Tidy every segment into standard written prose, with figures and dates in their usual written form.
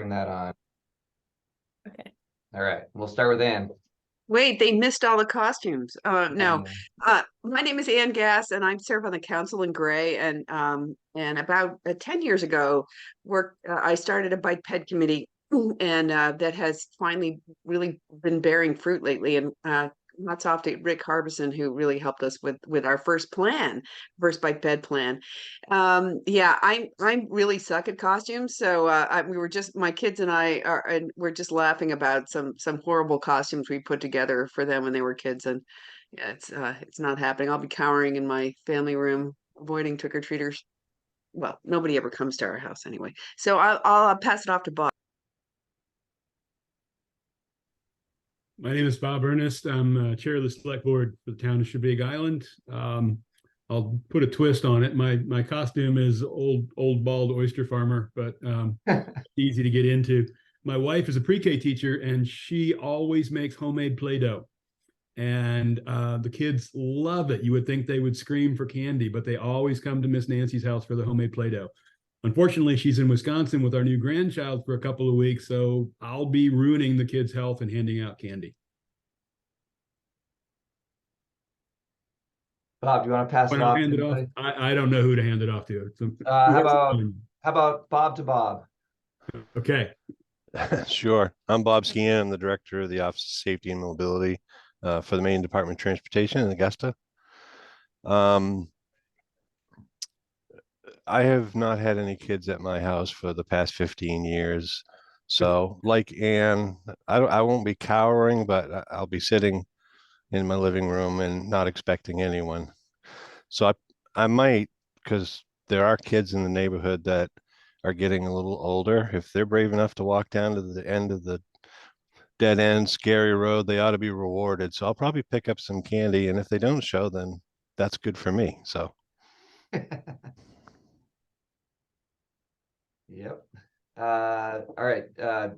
turn that on. Okay. All right, we'll start with Ann. Wait, they missed all the costumes. No. Um, My name is Ann Gass, and I serve on the council in Gray. And about 10 years ago, I started a bike ped committee, and that has finally really been bearing fruit lately. And hats off to Rick Harbison, who really helped us with our first bike ped plan. Yeah, I'm really suck at costumes, so my kids and I are, and we're just laughing about some horrible costumes we put together for them when they were kids, and yeah, it's not happening. I'll be cowering in my family room, avoiding trick-or-treaters. Well, nobody ever comes to our house anyway. So I'll pass it off to Bob. My name is Bob Ernest. I'm chair of the select board for the town of Shebig Island. I'll put a twist on it. My costume is old bald oyster farmer, but easy to get into. My wife is a pre-K teacher, and she always makes homemade Play-Doh. And the kids love it. You would think they would scream for candy, but they always come to Miss Nancy's house for the homemade Play-Doh. Unfortunately, she's in Wisconsin with our new grandchild for a couple of weeks, so I'll be ruining the kids' health and handing out candy. Bob, do you want to pass it off? Hand it off? I don't know who to hand it off to. How about Bob to Bob? Okay. Sure. I'm Bob Skian. I'm the director of the Office of Safety and Mobility for the Maine Department of Transportation in Augusta. I have not had any kids at my house for the past 15 years. So like Ann, I won't be cowering, but I'll be sitting in my living room and not expecting anyone. So I might, because there are kids in the neighborhood that are getting a little older. If they're brave enough to walk down to the end of the dead end, scary road, they ought to be rewarded. So I'll probably pick up some candy. And if they don't show, then that's good for me. So. Yep. All right,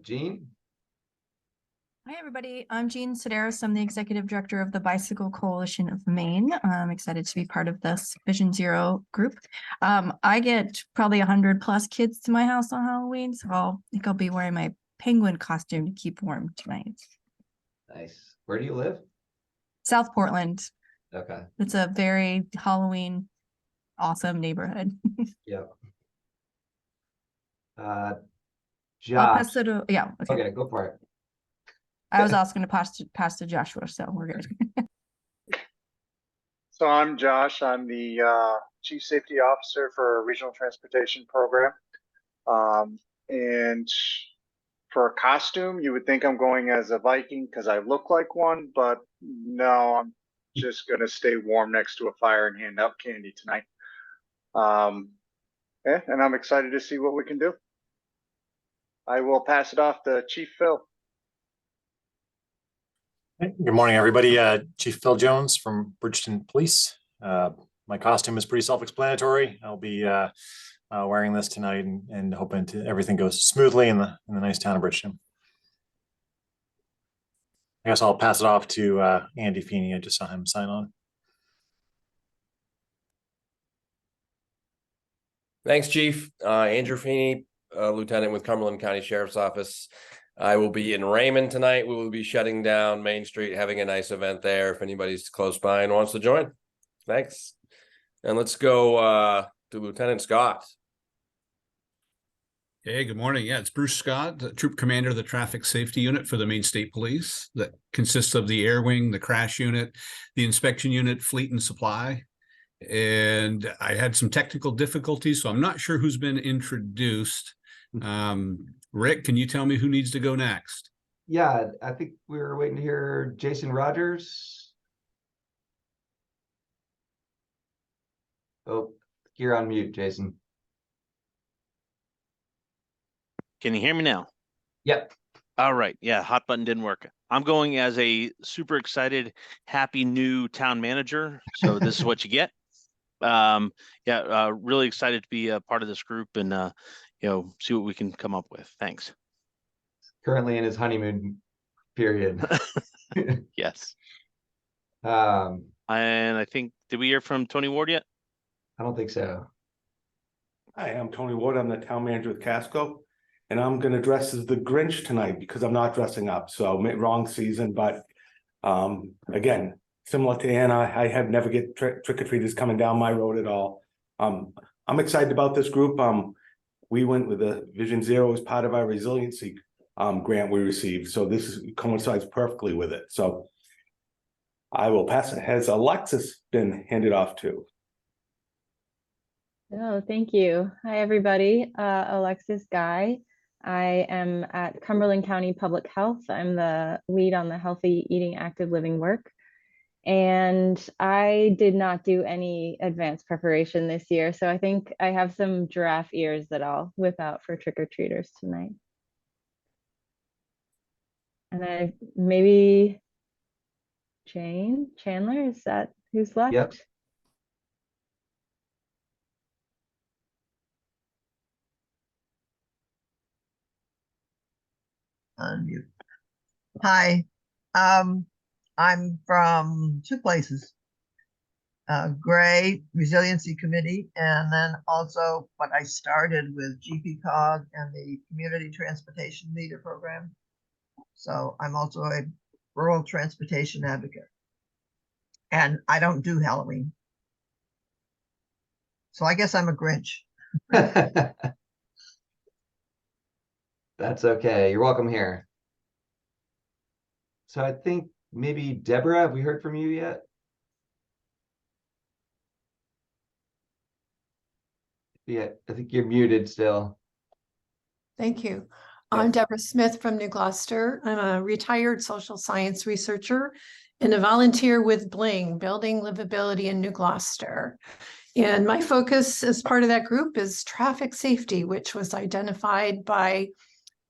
Jean. Hi, everybody. I'm Jean Sedaris. I'm the Executive Director of the Bicycle Coalition of Maine. I'm excited to be part of this Vision Zero group. I get probably 100+ kids to my house on Halloween, so I think I'll be wearing my penguin costume to keep warm tonight. Nice. Where do you live? South Portland. Okay. It's a very Halloween awesome neighborhood. Yep. I'll Josh. pass it. Yeah. Okay, go for it. I was also going to pass to Joshua, so we're good. So I'm Josh. I'm the Chief Safety Officer for a Regional Transportation Program. And for a costume, you would think I'm going as a Viking because I look like one, but no, I'm just going to stay warm next to a fire and hand out candy tonight. Yeah, and I'm excited to see what we can do. I will pass it off to Chief Phil. Good morning, everybody. Chief Phil Jones from Bridgeton Police. My costume is pretty self-explanatory. I'll be wearing this tonight and hoping everything goes smoothly in the nice town of Bridgeton. I guess I'll pass it off to Andy Feeney. I just saw him sign on. Thanks, Chief. Andrew Feeney, Lieutenant with Cumberland County Sheriff's Office. I will be in Raymond tonight. We will be shutting down Main Street, having a nice event there if anybody's close by and wants to join. Thanks. And let's go to Lieutenant Scott. Hey, good morning. Yeah, it's Bruce Scott, the Troop Commander of the Traffic Safety Unit for the Maine State Police. That consists of the Air Wing, the Crash Unit, the Inspection Unit, Fleet and Supply. And I had some technical difficulties, so I'm not sure who's been introduced. Rick, can you tell me who needs to go next? Yeah, I think we were waiting to hear Jason Rogers. Oh, you're on mute, Jason. Can you hear me now? Yep. All right. Yeah, hot button didn't work. I'm going as a super excited, happy new town manager. So this is what you get. Really excited to be a part of this group and see what we can come up with. Thanks. Currently in his honeymoon period. Yes. And I think, did we hear from Tony Ward yet? I don't think so. Hi, I'm Tony Ward. I'm the town manager with Casco. and I'm gonna dress as the Grinch tonight because I'm not dressing up, so wrong season, but again, similar to Anna, I have never get trick-or-treaters coming down my road at all. I'm excited about this group. We went with the Vision Zero as part of our resiliency grant we received, so coincides perfectly with it. So I will pass it. Has Alexis been handed off to? Oh, thank you. Hi, everybody. Alexis Guy. I am at Cumberland County Public Health. I'm the lead on the Healthy Eating, Active Living work. And I did not do any advanced preparation this year. So I think I have some giraffe ears that I'll whip out for trick-or-treaters tonight. And maybe Chandler, is that who's left? Yep. Unmute. Hi, I'm from two places. Gray Resiliency Committee, and then also what I started with GPCOG and the Community Transportation Leader Program. So I'm also a rural transportation advocate. And I don't do Halloween. So I guess I'm a Grinch. That's okay. You're welcome here. So I think maybe Deborah, have we heard from you yet? Yeah, I think you're muted still. Thank you. I'm Deborah Smith from New Gloucester. I'm a retired social science researcher and a volunteer with Bling, Building Livability in New Gloucester. And my focus as part of that group is traffic safety, which was identified by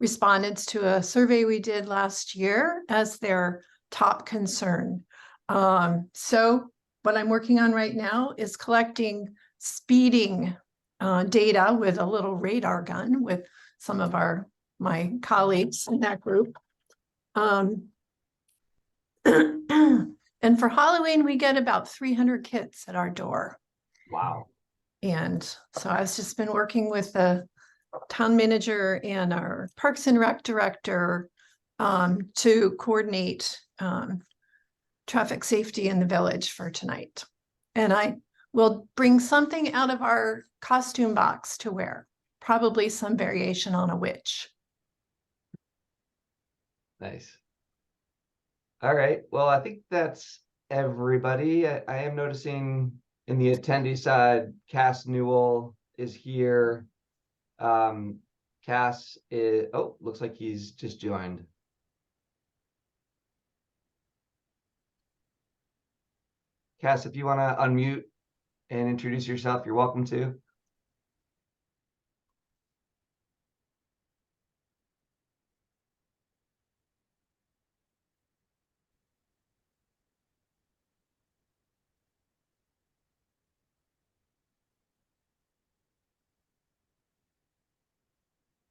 respondents to a survey we did last year as their top concern. So what I'm working on right now is collecting speeding data with a little radar gun with some of my colleagues in that group. And for Halloween, we get about 300 kids at our door. Wow. And so I've just been working with the town manager and our Parks and Rec director to coordinate traffic safety in the village for tonight. And I will bring something out of our costume box to wear, probably some variation on a witch. Nice. All right. Well, I think that's everybody. I am noticing in the attendee side, Cass Newell is here. Cass is, oh, looks like he's just joined. Cass, if you want to unmute and introduce yourself, you're welcome to.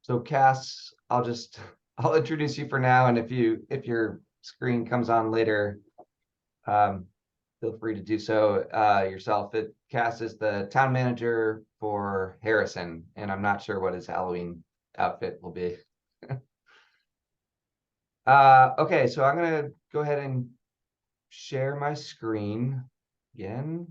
So Cass, I'll introduce you for now, and if your screen comes on later, feel free to do so yourself. Cass is the town manager for Harrison, and I'm not sure what his Halloween outfit will be. Okay, so I'm gonna go ahead and share my screen again.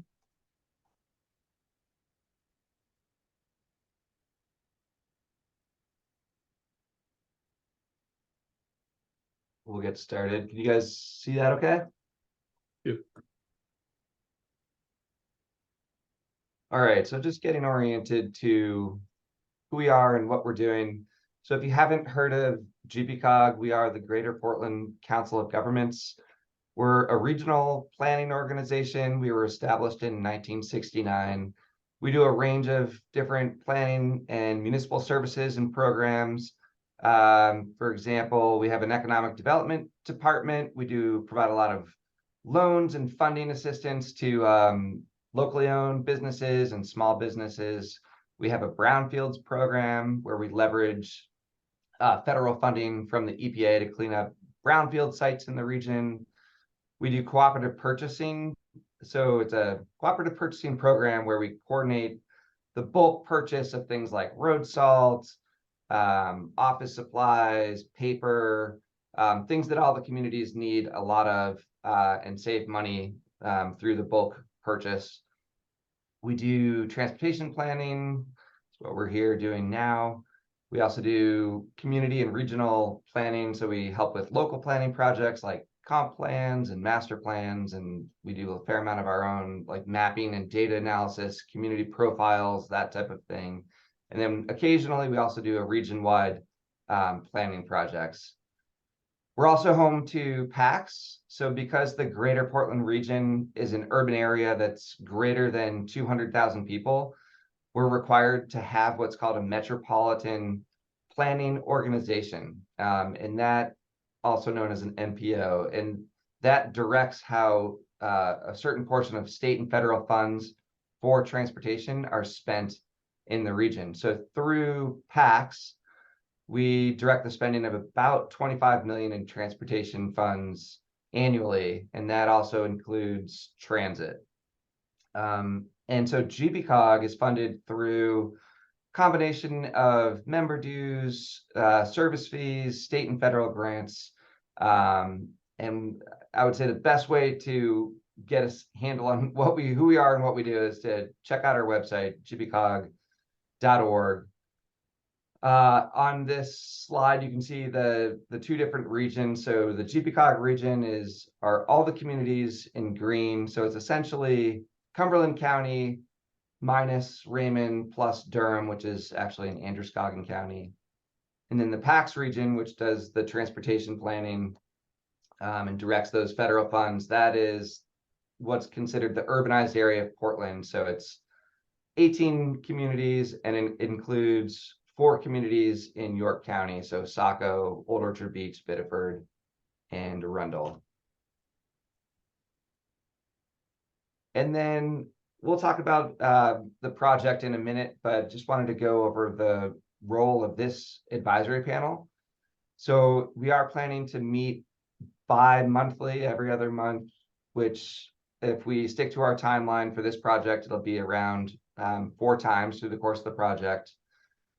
We'll get started. Can you guys see that okay? Yep. All right, so just getting oriented to who we are and what we're doing. So if you haven't heard of GPCOG, we are the Greater Portland Council of Governments. We're a regional planning organization. We were established in 1969. We do a range of different planning and municipal services and programs. For example, we have an economic development department. We do provide a lot of loans and funding assistance to locally owned businesses and small businesses. We have a brownfields program where we leverage federal funding from the EPA to clean up brownfield sites in the region. We do cooperative purchasing. So it's a cooperative purchasing program where we coordinate the bulk purchase of things like road salt, office supplies, paper, things that all the communities need a lot of and save money through the bulk purchase. We do transportation planning. That's what we're here doing now. We also do community and regional planning. So we help with local planning projects like comp plans and master plans. And we do a fair amount of our own like mapping and data analysis, community profiles, that type of thing. And then occasionally we also do a region-wide planning projects. We're also home to PACs. So because the greater Portland region is an urban area that's greater than 200,000 people, we're required to have what's called a metropolitan planning organization. And that also known as an MPO. And that directs how a certain portion of state and federal funds for transportation are spent in the region. So through PACs, we direct the spending of about 25 million in transportation funds annually, and that also includes transit. And so GBCOG is funded through combination of member dues, service fees, state and federal grants. And I would say the best way to get a handle on who we are and what we do is to check out our website, gbcog.org. On this slide, you can see the two different regions. So the GBCOG region are all the communities in green. So it's essentially Cumberland County minus Raymond plus Durham, which is actually in Androscoggin County. And then the PACS region, which does the transportation planning and directs those federal funds, that is what's considered the urbanized area of Portland. So it's 18 communities, and it includes 4 communities in York County. So Saco, Old Orchard Beach, Biddeford, and Arundel. And then we'll talk about the project in a minute, but just wanted to go over the role of this advisory panel. So we are planning to meet bi-monthly, every other month, which if we stick to our timeline for this project, it'll be around 4 times through the course of the project.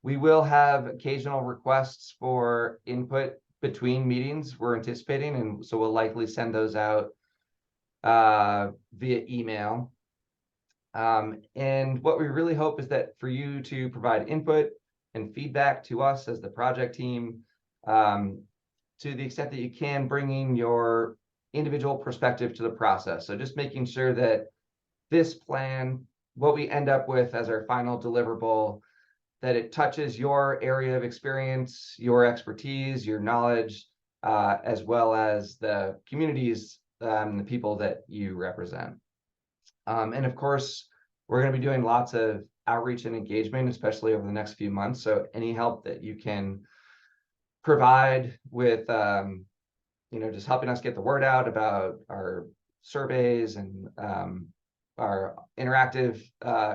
We will have occasional requests for input between meetings we're anticipating, and so we'll likely send those out via email. And what we really hope is that for you to provide input and feedback to us as the project team, to the extent that you can, bringing your individual perspective to the process. So just making sure that this plan, what we end up with as our final deliverable, that it touches your area of experience, your expertise, your knowledge, as well as the communities, the people that you represent. And of course, we're going to be doing lots of outreach and engagement, especially over the next few months. So any help that you can provide with, just helping us get the word out about our surveys and our interactive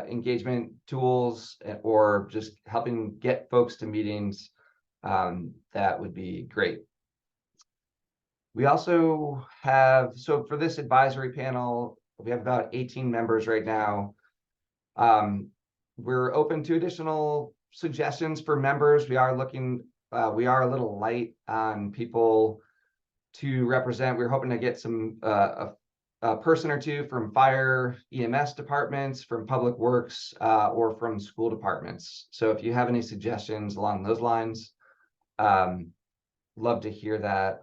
engagement tools, or just helping get folks to meetings, that would be great. We also have, so for this advisory panel, we have about 18 members right now. We're open to additional suggestions for members. We are looking, we are a little light on people to represent. We're hoping to get some a person or two from fire, EMS departments, from public works, or from school departments. So if you have any suggestions along those lines, love to hear that.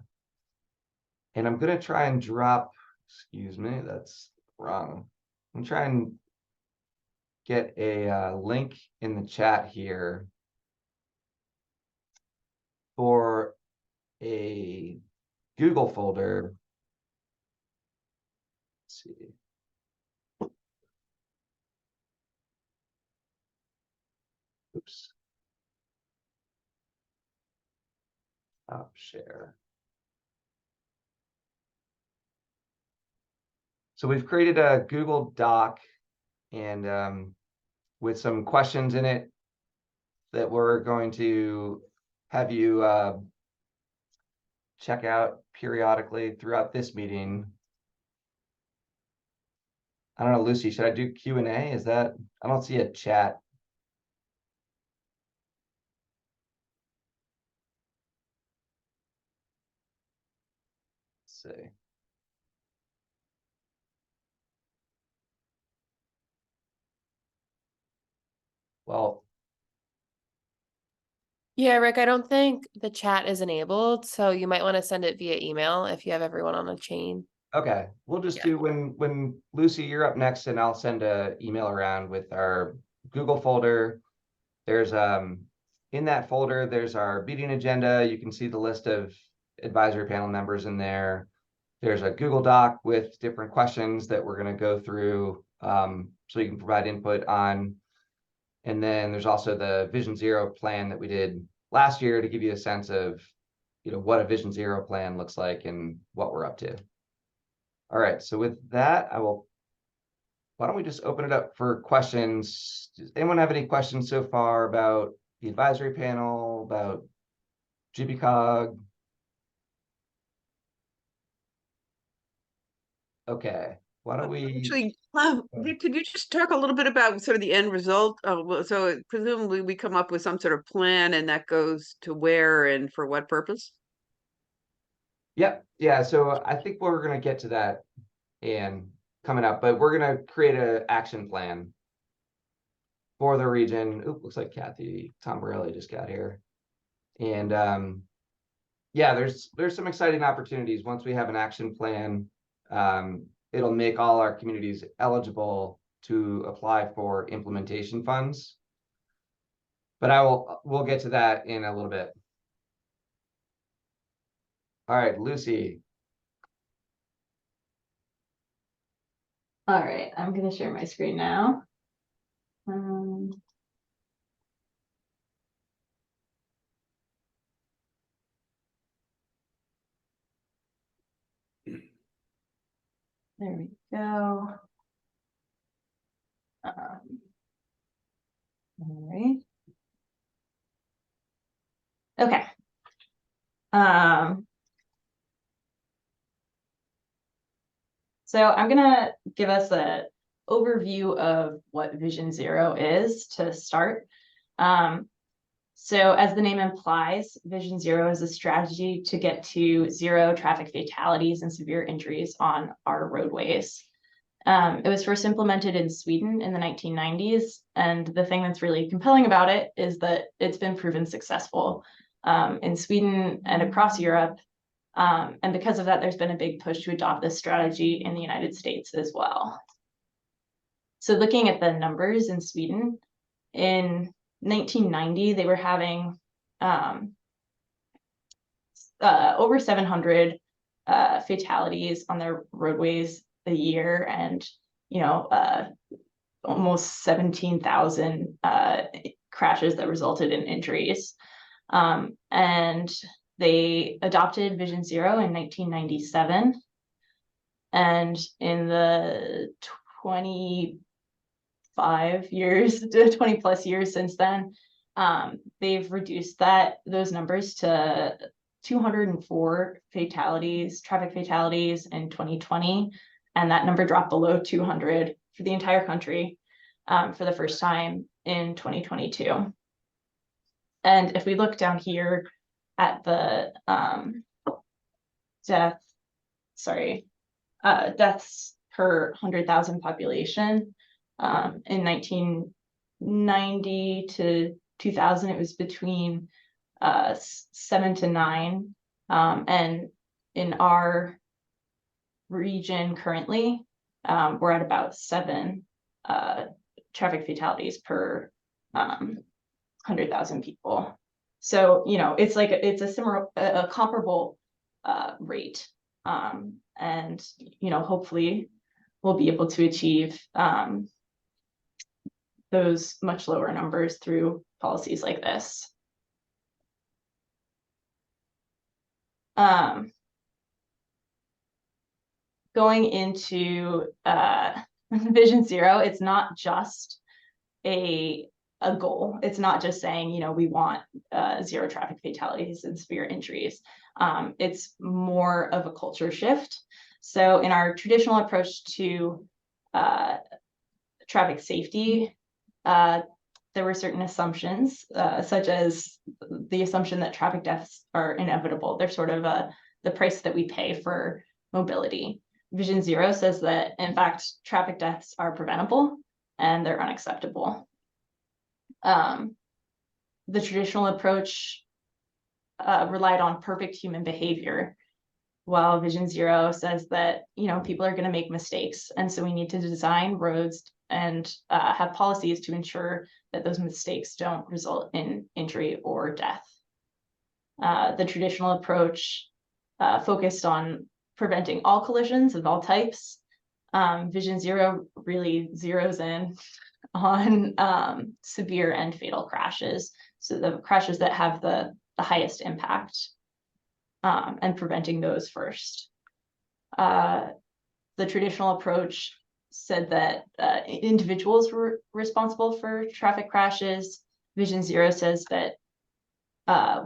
And I'm going to try and drop, excuse me, that's wrong. I'm trying to get a link in the chat here for a Google folder. Let's see. Oops. Stop share. So we've created a Google Doc, and with some questions in it that we're going to have you check out periodically throughout this meeting. I don't know, Lucy, should I do Q&A? Is that, I don't see a chat. Let's see. Well, Yeah, Rick, I don't think the chat is enabled, so you might want to send it via email if you have everyone on a chain. okay, we'll just Yeah. do when Lucy, you're up next, and I'll send a email around with our Google folder. There's in that folder, there's our meeting agenda. You can see the list of advisory panel members in there. There's a Google Doc with different questions that we're going to go through, so you can provide input on. And then there's also the Vision Zero plan that we did last year to give you a sense of, what a Vision Zero plan looks like and what we're up to. All right, so with that, why don't we just open it up for questions? Does anyone have any questions so far about the advisory panel, about GPCOG? Okay, why don't we? Actually, Rick, could you just talk a little bit about sort of the end result? So presumably we come up with some sort of plan and that goes to where and for what purpose? Yep, yeah, so I think we're gonna get to that and coming up, but we're gonna create an action plan for the region. Oop, looks like Kathy Tombarelli just got here. And yeah, there's some exciting opportunities once we have an action plan. It'll make all our communities eligible to apply for implementation funds. But we'll get to that in a little bit. All right, Lucy. All right, I'm going to share my screen now. There we go. All right. Okay. So I'm gonna give us an overview of what Vision Zero is to start. So as the name implies, Vision Zero is a strategy to get to zero traffic fatalities and severe injuries on our roadways. It was first implemented in Sweden in the 1990s. And the thing that's really compelling about it is that it's been proven successful in Sweden and across Europe. And because of that, there's been a big push to adopt this strategy in the United States as well. So looking at the numbers in Sweden, in 1990, they were having over 700 fatalities on their roadways a year, and almost 17,000 crashes that resulted in injuries. And they adopted Vision Zero in 1997, and in the 20 plus years since then, they've reduced those numbers to 204 traffic fatalities in 2020, and that number dropped below 200 for the entire country for the first time in 2022. And if we look down here at the deaths per 100,000 population, in 1990 to 2000, it was between 7 to 9. And in our region currently, we're at about 7 traffic fatalities per 100,000 people. So, it's like it's a comparable rate. And, hopefully we'll be able to achieve those much lower numbers through policies like this. Going into Vision Zero, it's not just a goal. It's not just saying, we want zero traffic fatalities and severe injuries. It's more of a culture shift. So in our traditional approach to traffic safety, there were certain assumptions, such as the assumption that traffic deaths are inevitable. They're sort of the price that we pay for mobility. Vision Zero says that, in fact, traffic deaths are preventable and they're unacceptable. The traditional approach relied on perfect human behavior, while Vision Zero says that, you know, people are going to make mistakes. And so we need to design roads and have policies to ensure that those mistakes don't result in injury or death. The traditional approach focused on preventing all collisions of all types. Vision Zero really zeroes in on severe and fatal crashes. So the crashes that have the highest impact, and preventing those first. The traditional approach said that individuals were responsible for traffic crashes. Vision Zero says that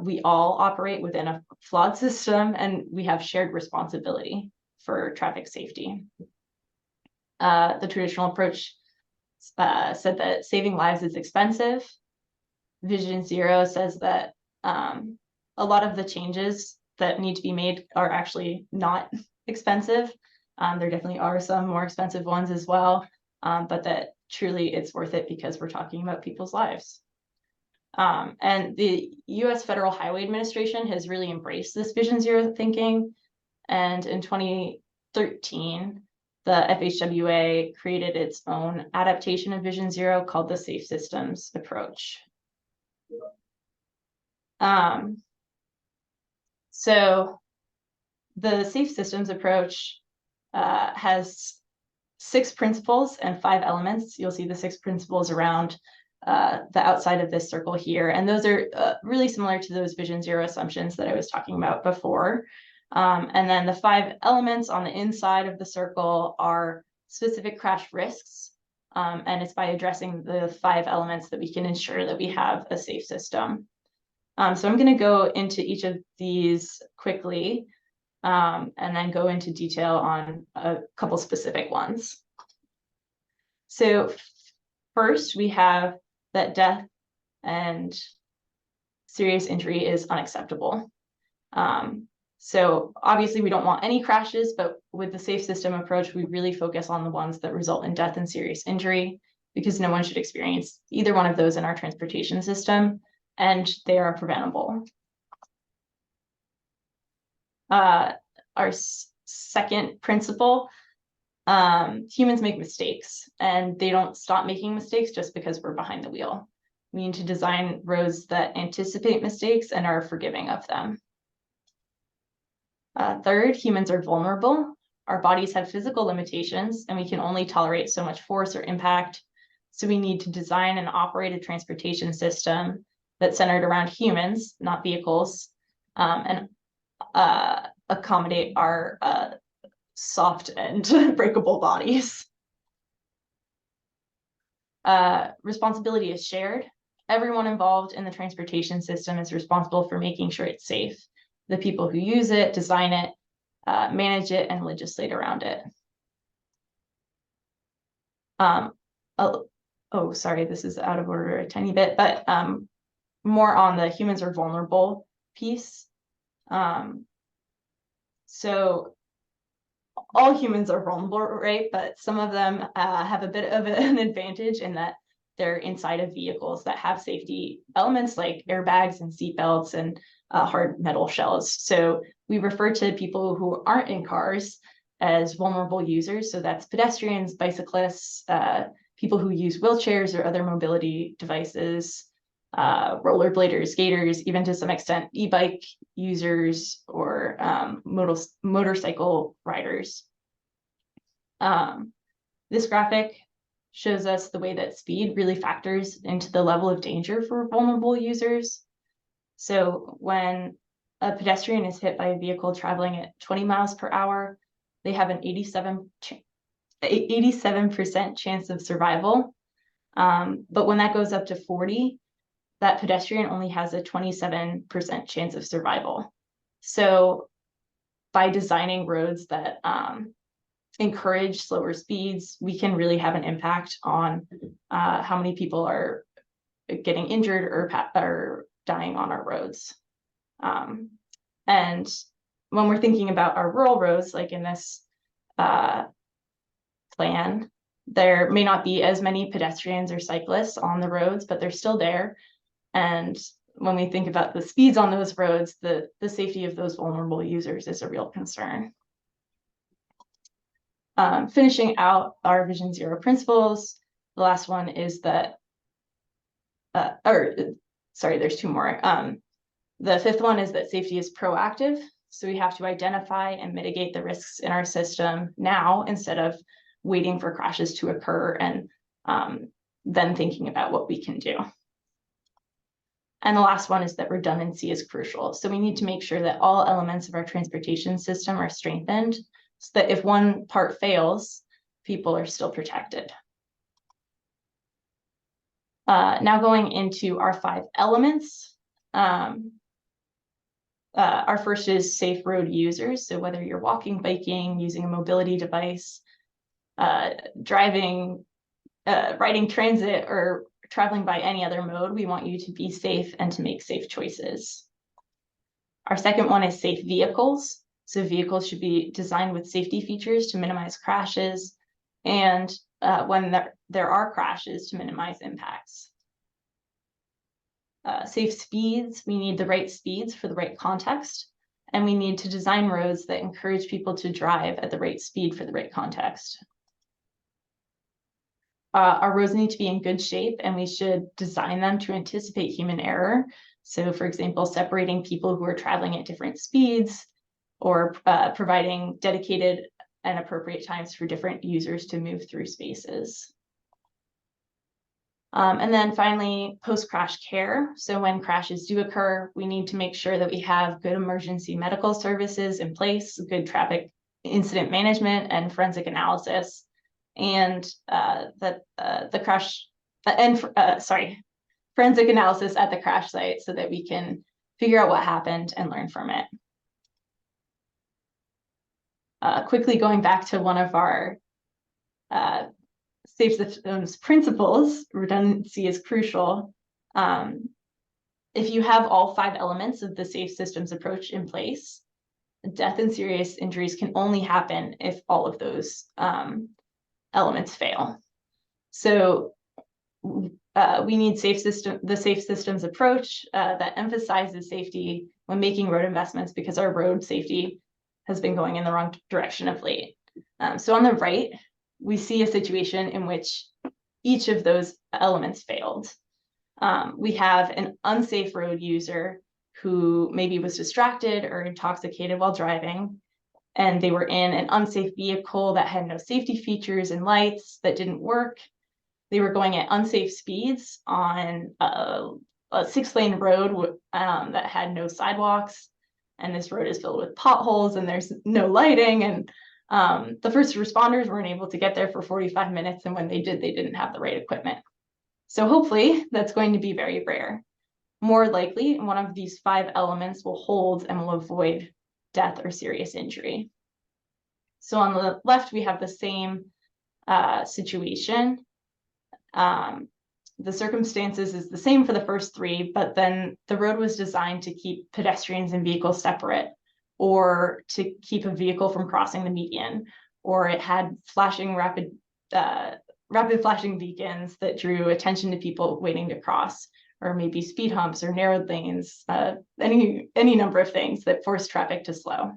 we all operate within a flawed system and we have shared responsibility for traffic safety. The traditional approach said that saving lives is expensive. Vision Zero says that a lot of the changes that need to be made are actually not expensive. There definitely are some more expensive ones as well, but that truly it's worth it because we're talking about people's lives. And the US Federal Highway Administration has really embraced this Vision Zero thinking. And in 2013, the FHWA created its own adaptation of Vision Zero called the Safe Systems Approach. So the Safe Systems Approach has 6 principles and 5 elements. You'll see the 6 principles around the outside of this circle here. And those are really similar to those Vision Zero assumptions that I was talking about before. And then the 5 elements on the inside of the circle are specific crash risks. And it's by addressing the 5 elements that we can ensure that we have a safe system. So I'm going to go into each of these quickly, and then go into detail on a couple specific ones. So first, we have that death and serious injury is unacceptable. So obviously we don't want any crashes, but with the safe system approach, we really focus on the ones that result in death and serious injury, because no one should experience either one of those in our transportation system, and they are preventable. Our second principle, humans make mistakes and they don't stop making mistakes just because we're behind the wheel. We need to design roads that anticipate mistakes and are forgiving of them. Third, humans are vulnerable. Our bodies have physical limitations and we can only tolerate so much force or impact. So we need to design and operate a transportation system that's centered around humans, not vehicles, and accommodate our soft and breakable bodies. Responsibility is shared. Everyone involved in the transportation system is responsible for making sure it's safe. The people who use it, design it, manage it, and legislate around it. Oh, sorry, this is out of order a tiny bit, but more on the humans are vulnerable piece. So all humans are vulnerable, right? But some of them have a bit of an advantage in that they're inside of vehicles that have safety elements like airbags and seatbelts and hard metal shells. So we refer to people who aren't in cars as vulnerable users. So that's pedestrians, bicyclists, people who use wheelchairs or other mobility devices, rollerbladers, skaters, even to some extent e-bike users or motorcycle riders. This graphic shows us the way that speed really factors into the level of danger for vulnerable users. So when a pedestrian is hit by a vehicle traveling at 20 miles per hour, they have an 87% chance of survival. But when that goes up to 40, that pedestrian only has a 27% chance of survival. So by designing roads that encourage slower speeds, we can really have an impact on how many people are getting injured or dying on our roads. And when we're thinking about our rural roads, like in this plan, there may not be as many pedestrians or cyclists on the roads, but they're still there. And when we think about the speeds on those roads, the safety of those vulnerable users is a real concern. Finishing out our Vision Zero principles, the last one is that, there's two more. The fifth one is that safety is proactive. So we have to identify and mitigate the risks in our system now instead of waiting for crashes to occur and then thinking about what we can do. And the last one is that redundancy is crucial. So we need to make sure that all elements of our transportation system are strengthened so that if one part fails, people are still protected. Now going into our 5 elements. Our first is safe road users. So whether you're walking, biking, using a mobility device, driving, riding transit, or traveling by any other mode, we want you to be safe and to make safe choices. Our second one is safe vehicles. So vehicles should be designed with safety features to minimize crashes, and when there are crashes, to minimize impacts. Safe speeds, we need the right speeds for the right context, and we need to design roads that encourage people to drive at the right speed for the right context. Our roads need to be in good shape, and we should design them to anticipate human error. So for example, separating people who are traveling at different speeds, or providing dedicated and appropriate times for different users to move through spaces. And then finally, post-crash care. So when crashes do occur, we need to make sure that we have good emergency medical services in place, good traffic incident management and forensic analysis, and forensic analysis at the crash site so that we can figure out what happened and learn from it. Quickly going back to one of our safe systems principles, redundancy is crucial. If you have all 5 elements of the safe systems approach in place, death and serious injuries can only happen if all of those elements fail. So we need the safe systems approach that emphasizes safety when making road investments, because our road safety has been going in the wrong direction of late. So on the right, we see a situation in which each of those elements failed. We have an unsafe road user who maybe was distracted or intoxicated while driving, and they were in an unsafe vehicle that had no safety features and lights that didn't work. They were going at unsafe speeds on a 6-lane road that had no sidewalks, and this road is filled with potholes and there's no lighting, and the first responders weren't able to get there for 45 minutes, and when they did, they didn't have the right equipment. So hopefully that's going to be very rare. More likely, one of these 5 elements will hold and will avoid death or serious injury. So on the left, we have the same situation. The circumstances is the same for the first 3, but then the road was designed to keep pedestrians and vehicles separate, or to keep a vehicle from crossing the median, or it had flashing rapid flashing beacons that drew attention to people waiting to cross, or maybe speed humps or narrowed lanes, any number of things that force traffic to slow.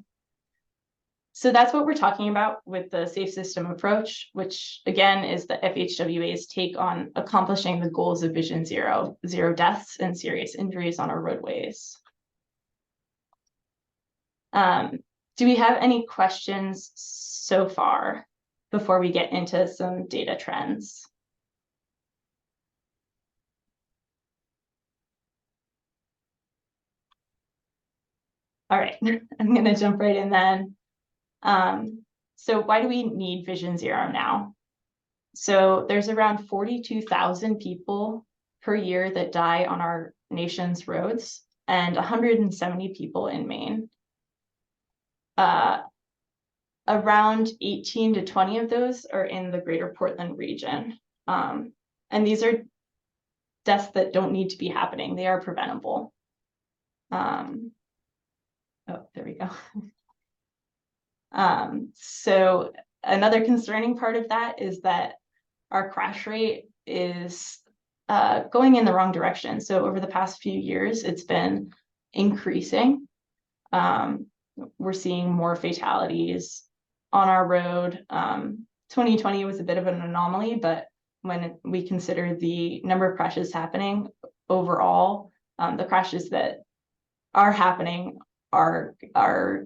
So that's what we're talking about with the safe system approach, which again is the FHWA's take on accomplishing the goals of Vision Zero, 0 deaths and serious injuries on our roadways. Do we have any questions so far before we get into some data trends? All right, I'm going to jump right in then. So why do we need Vision Zero now? So there's around 42,000 people per year that die on our nation's roads, and 170 people in Maine. Around 18 to 20 of those are in the greater Portland region. And these are deaths that don't need to be happening. They are preventable. Oh, there we go. So another concerning part of that is that our crash rate is going in the wrong direction. So over the past few years, it's been increasing. We're seeing more fatalities on our road. 2020 was a bit of an anomaly, but when we consider the number of crashes happening overall, the crashes that are happening are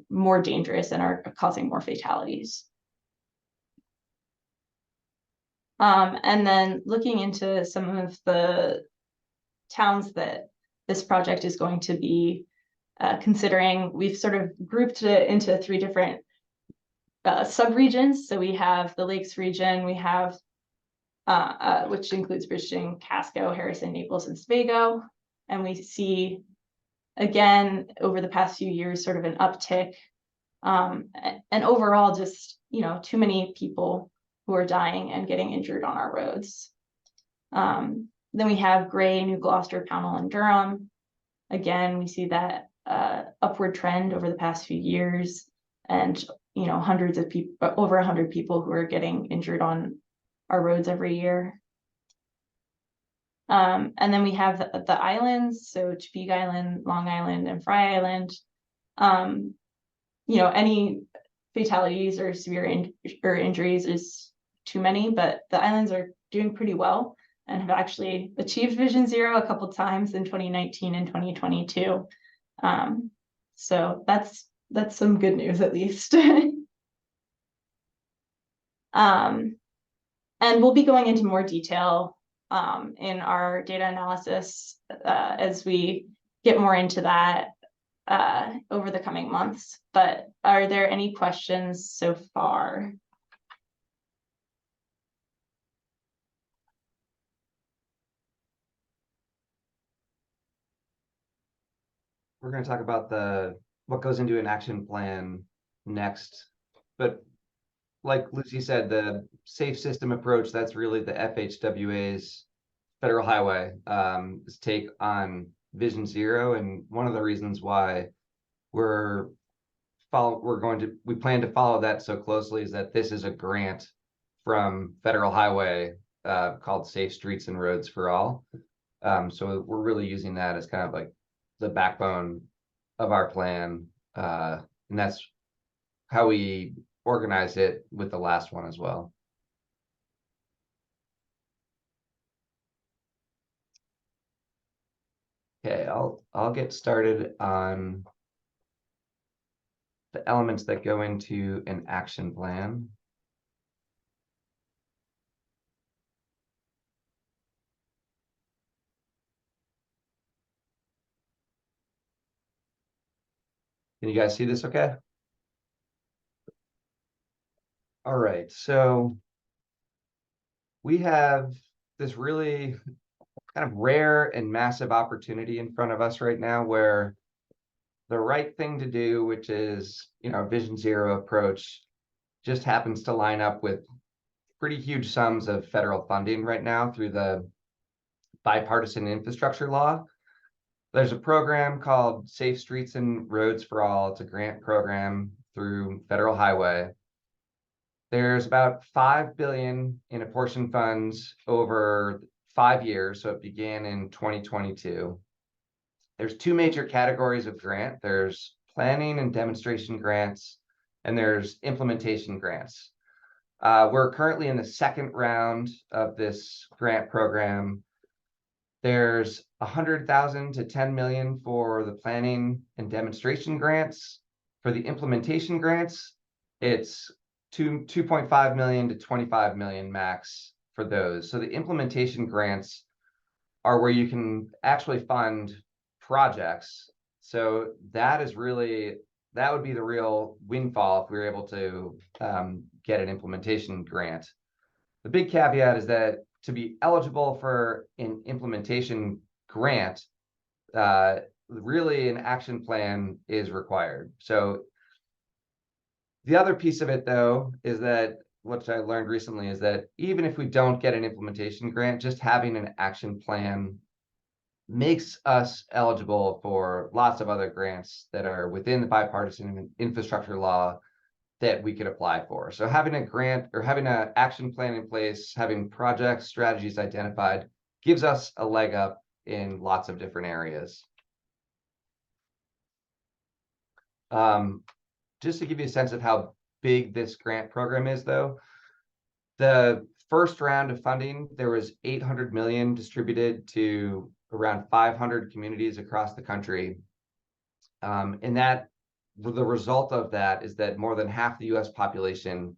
more dangerous and are causing more fatalities. And then looking into some of the towns that this project is going to be considering, we've sort of grouped it into 3 different sub-regions. So we have the Lakes region, we have which includes Bridgeton, Casco, Harrison, Naples, and Sebago. And we see, again, over the past few years, sort of an uptick. And overall, just, too many people who are dying and getting injured on our roads. Then we have Gray, New Gloucester, Pownell, and Durham. Again, we see that upward trend over the past few years, and hundreds of people, over 100 people who are getting injured on our roads every year. And then we have the islands, so Chepeake Island, Long Island, and Frye Island. Any fatalities or severe injuries is too many, but the islands are doing pretty well and have actually achieved Vision Zero a couple times in 2019 and 2022. So that's some good news, at least. And we'll be going into more detail in our data analysis as we get more into that over the coming months. But are there any questions so far? We're going to talk about what goes into an action plan next, but like Lucy said, the safe system approach, that's really the FHWA's Federal Highway take on Vision Zero. And one of the reasons why we plan to follow that so closely is that this is a grant from Federal Highway called Safe Streets and Roads for All. So we're really using that as kind of like the backbone of our plan. And that's how we organize it with the last one as well. Okay, I'll get started on the elements that go into an action plan. Can you guys see this okay? All right, so we have this really kind of rare and massive opportunity in front of us right now where the right thing to do, which is, Vision Zero approach, just happens to line up with pretty huge sums of federal funding right now through the bipartisan infrastructure law. There's a program called Safe Streets and Roads for All. It's a grant program through Federal Highway. There's about $5 billion in apportioned funds over 5 years. So it began in 2022. There's 2 major categories of grant. There's planning and demonstration grants, and there's implementation grants. We're currently in the 2nd round of this grant program. There's 100,000 to 10 million for the planning and demonstration grants. For the implementation grants, it's 2.5 million to 25 million max for those. So the implementation grants are where you can actually fund projects. So that would be the real windfall if we were able to get an implementation grant. The big caveat is that to be eligible for an implementation grant, really an action plan is required. So the other piece of it, though, is that what I learned recently is that even if we don't get an implementation grant, just having an action plan makes us eligible for lots of other grants that are within the bipartisan infrastructure law that we could apply for. So having a grant or having an action plan in place, having project strategies identified gives us a leg up in lots of different areas. Just to give you a sense of how big this grant program is, though, the first round of funding, there was 800 million distributed to around 500 communities across the country. And that the result of that is that more than half the US population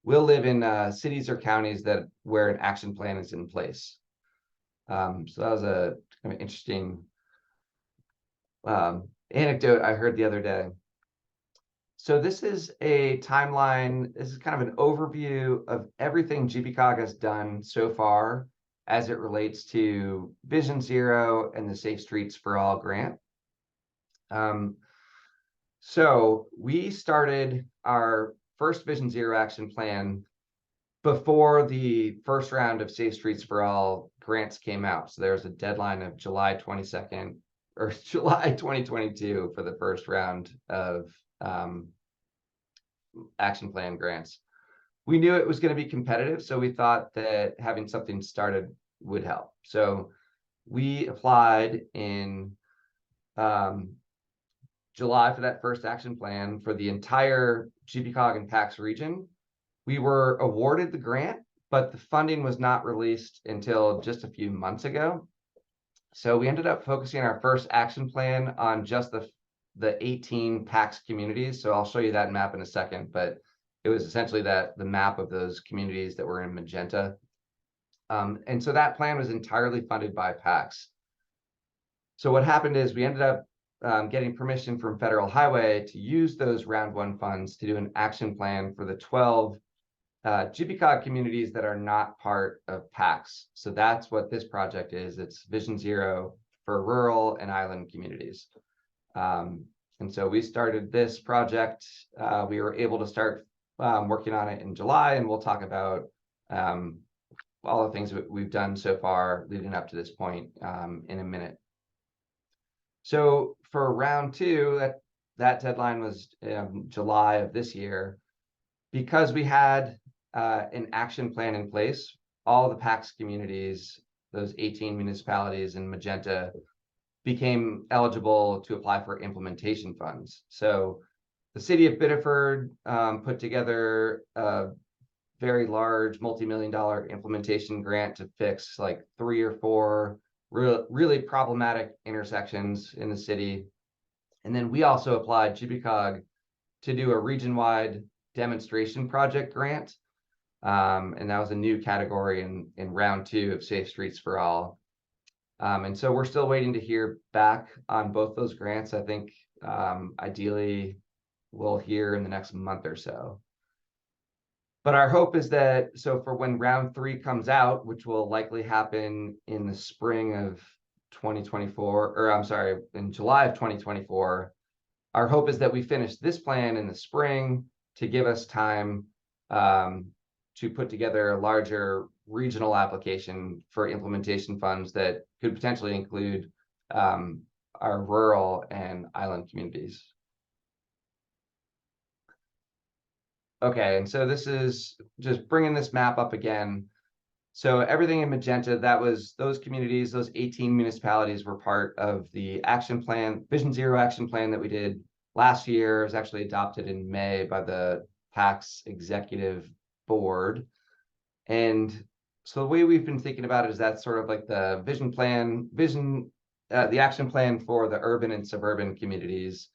will live in cities or counties that where an action plan is in place. So that was a kind of interesting anecdote I heard the other day. So this is a timeline. This is kind of an overview of everything GBCOG has done so far as it relates to Vision Zero and the Safe Streets for All grant. So we started our first Vision Zero action plan before the first round of Safe Streets for All grants came out. So there's a deadline of July 22nd or July 2022 for the first round of action plan grants. We knew it was going to be competitive, so we thought that having something started would help. So we applied in July for that first action plan for the entire GBCOG and PAX region. We were awarded the grant, but the funding was not released until just a few months ago. So we ended up focusing our first action plan on just the 18 PAX communities. So I'll show you that map in a second, but it was essentially the map of those communities that were in magenta. And so that plan was entirely funded by PAX. So what happened is we ended up getting permission from Federal Highway to use those round one funds to do an action plan for the 12 GBCOG communities that are not part of PAX. So that's what this project is. It's Vision Zero for rural and island communities. And so we started this project. We were able to start working on it in July, and we'll talk about all the things that we've done so far leading up to this point in a minute. So for round two, that deadline was July of this year. Because we had an action plan in place, all the PAX communities, those 18 municipalities in magenta, became eligible to apply for implementation funds. So the city of Biddeford put together a very large multi-million-dollar implementation grant to fix like 3 or 4 really problematic intersections in the city. And then we also applied GBCOG to do a region-wide demonstration project grant. And that was a new category in round 2 of Safe Streets for All. And so we're still waiting to hear back on both those grants. I think ideally we'll hear in the next month or so. But our hope is that, so for when round 3 comes out, which will likely happen in the spring of 2024, or I'm sorry, in July of 2024, our hope is that we finish this plan in the spring to give us time to put together a larger regional application for implementation funds that could potentially include our rural and island communities. Okay, and so this is just bringing this map up again. So everything in magenta, that was those communities, those 18 municipalities were part of the action plan, Vision Zero action plan that we did last year. It was actually adopted in May by the PAX executive board. And so the way we've been thinking about it is that's sort of like the vision plan, the action plan for the urban and suburban communities.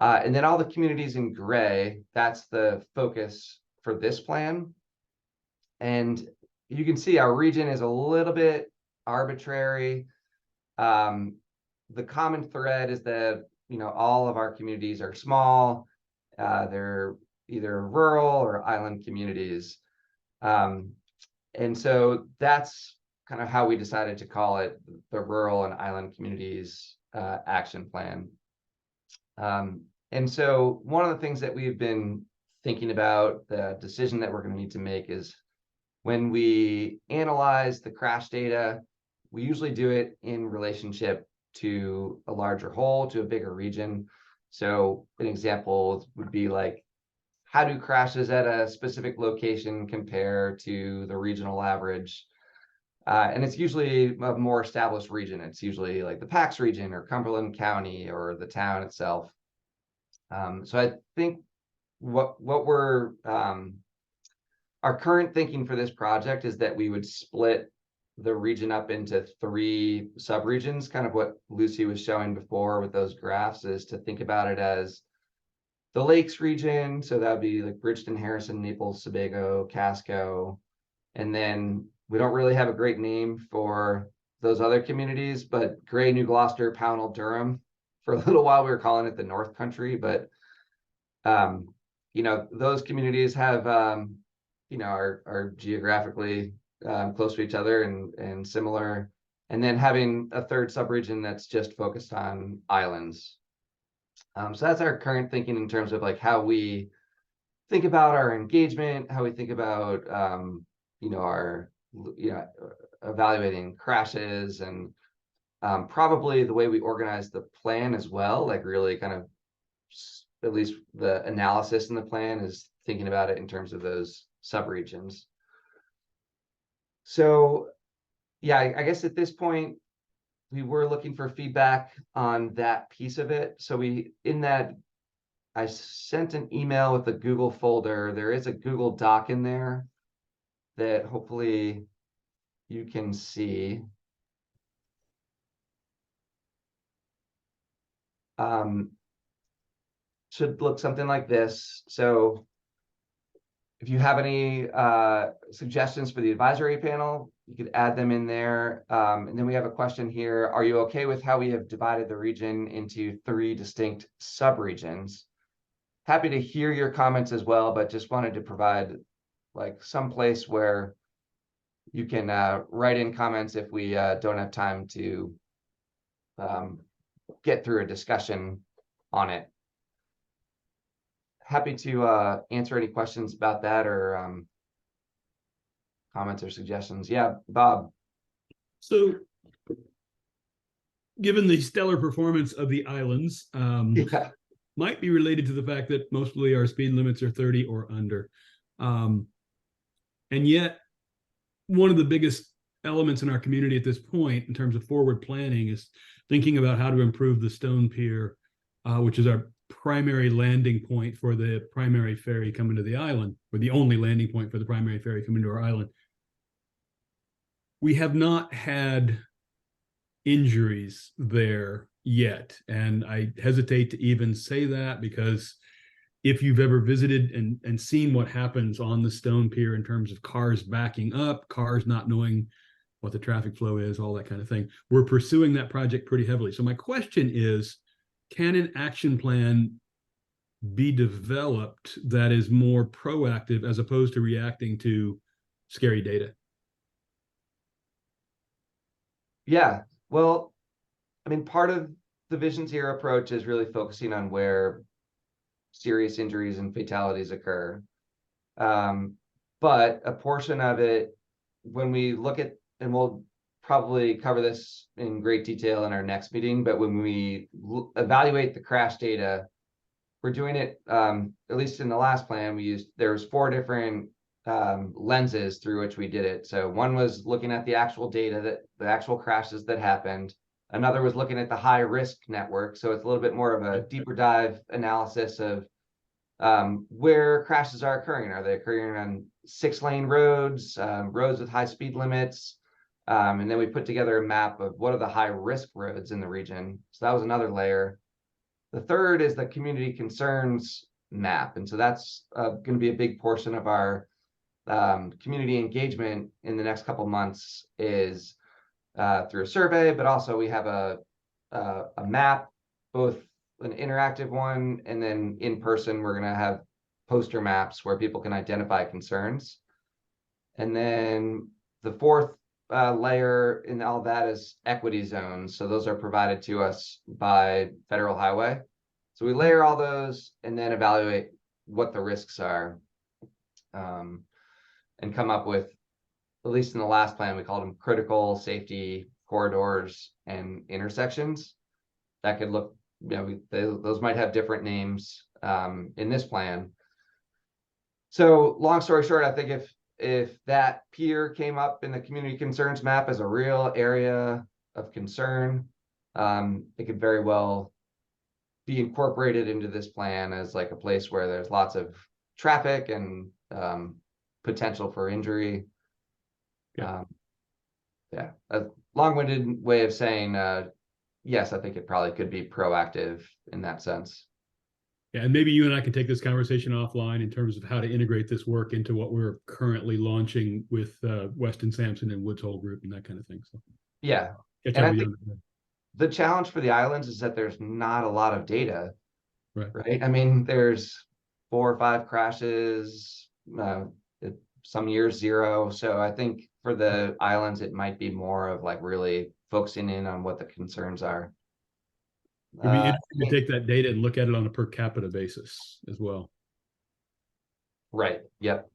And then all the communities in gray, that's the focus for this plan. And you can see our region is a little bit arbitrary. The common thread is that, all of our communities are small. They're either rural or island communities. And so that's kind of how we decided to call it the Rural and Island Communities Action Plan. And so one of the things that we've been thinking about, the decision that we're going to need to make is when we analyze the crash data, we usually do it in relationship to a larger whole, to a bigger region. So an example would be like how do crashes at a specific location compare to the regional average? And it's usually a more established region. It's usually like the PAX region or Cumberland County or the town itself. So I think what we're our current thinking for this project is that we would split the region up into 3 subregions, kind of what Lucy was showing before with those graphs, is to think about it as the Lakes region. So that would be like Bridgeton, Harrison, Naples, Sebago, Casco. And then we don't really have a great name for those other communities, but Gray, New Gloucester, Pownell, Durham. For a little while, we were calling it the North Country, but you know, those communities have you know, are geographically close to each other and similar. And then having a 3rd subregion that's just focused on islands. So that's our current thinking in terms of like how we think about our engagement, how we think about you know, our evaluating crashes, and probably the way we organize the plan as well, like really kind of at least the analysis in the plan is thinking about it in terms of those subregions. So yeah, I guess at this point, we were looking for feedback on that piece of it. So I sent an email with the Google folder. There is a Google Doc in there that hopefully you can see. Should look something like this. So if you have any suggestions for the advisory panel, you could add them in there. And then we have a question here. Are you okay with how we have divided the region into 3 distinct subregions? Happy to hear your comments as well, but just wanted to provide like some place where you can write in comments if we don't have time to get through a discussion on it. Happy to answer any questions about that or comments or suggestions. Yeah, Bob. So given the stellar performance of the islands, Yeah. might be related to the fact that mostly our speed limits are 30 or under. And yet, one of the biggest elements in our community at this point, in terms of forward planning, is thinking about how to improve the Stone Pier, which is our primary landing point for the primary ferry coming to the island, or the only landing point for the primary ferry coming to our island. We have not had injuries there yet, and I hesitate to even say that because if you've ever visited and seen what happens on the Stone Pier in terms of cars backing up, cars not knowing what the traffic flow is, all that kind of thing, we're pursuing that project pretty heavily. So my question is, can an action plan be developed that is more proactive as opposed to reacting to scary data? Yeah, well, I mean, part of the Vision Zero approach is really focusing on where serious injuries and fatalities occur. But a portion of it, when we look at, and we'll probably cover this in great detail in our next meeting, but when we evaluate the crash data, we're doing it, at least in the last plan, there was 4 different lenses through which we did it. So one was looking at the actual data, that the actual crashes that happened. Another was looking at the high risk network. So it's a little bit more of a deeper dive analysis of where crashes are occurring. Are they occurring on 6-lane roads, roads with high speed limits? And then we put together a map of what are the high risk roads in the region. So that was another layer. The third is the community concerns map. And so that's going to be a big portion of our community engagement in the next couple months, is through a survey, but also we have a map, both an interactive one and then in person, we're going to have poster maps where people can identify concerns. And then the fourth layer in all that is equity zones. So those are provided to us by Federal Highway. So we layer all those and then evaluate what the risks are, and come up with, at least in the last plan, we called them critical safety corridors and intersections. That could look, you know, those might have different names in this plan. So long story short, I think if that pier came up in the community concerns map as a real area of concern, it could very well be incorporated into this plan as like a place where there's lots of traffic and potential for injury. Yeah. Yeah, a long-winded way of saying, yes, I think it probably could be proactive in that sense. Yeah, and maybe you and I can take this conversation offline in terms of how to integrate this work into what we're currently launching with Weston Sampson and Woods Hole Group and that kind of thing. So yeah, catch and up I with think you. the challenge for the islands is that there's not a lot of data, Right. I mean, there's 4 or 5 crashes, some years 0. So I think for the islands, it might be more of like really focusing in on what the concerns are. It'd be interesting to take that data and look at it on a per capita basis as well. Right. Yep.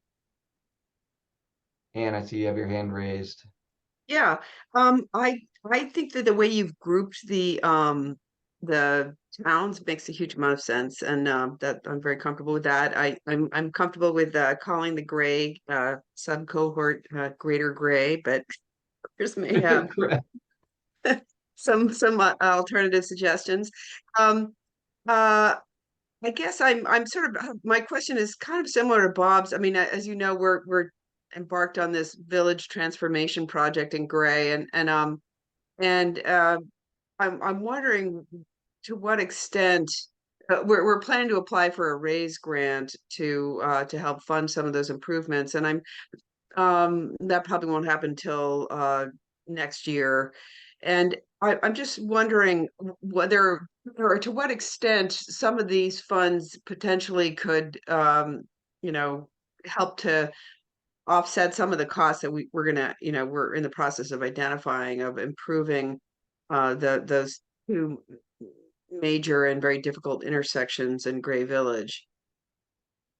And I see you have your hand raised. Yeah, I think that the way you've grouped the towns makes a huge amount of sense, and that I'm very comfortable with that. I'm comfortable with calling the gray sub cohort Greater Gray, but others may have some alternative suggestions. I guess I'm sort of my question is kind of similar to Bob's. I mean, as you know, we're embarked on this village transformation project in Gray, I'm wondering to what extent we're planning to apply for a raise grant to help fund some of those improvements, and that probably won't happen until next year. And I'm just wondering whether or to what extent some of these funds potentially could, help to offset some of the costs that we're gonna, we're in the process of identifying of improving those 2 major and very difficult intersections in Gray Village.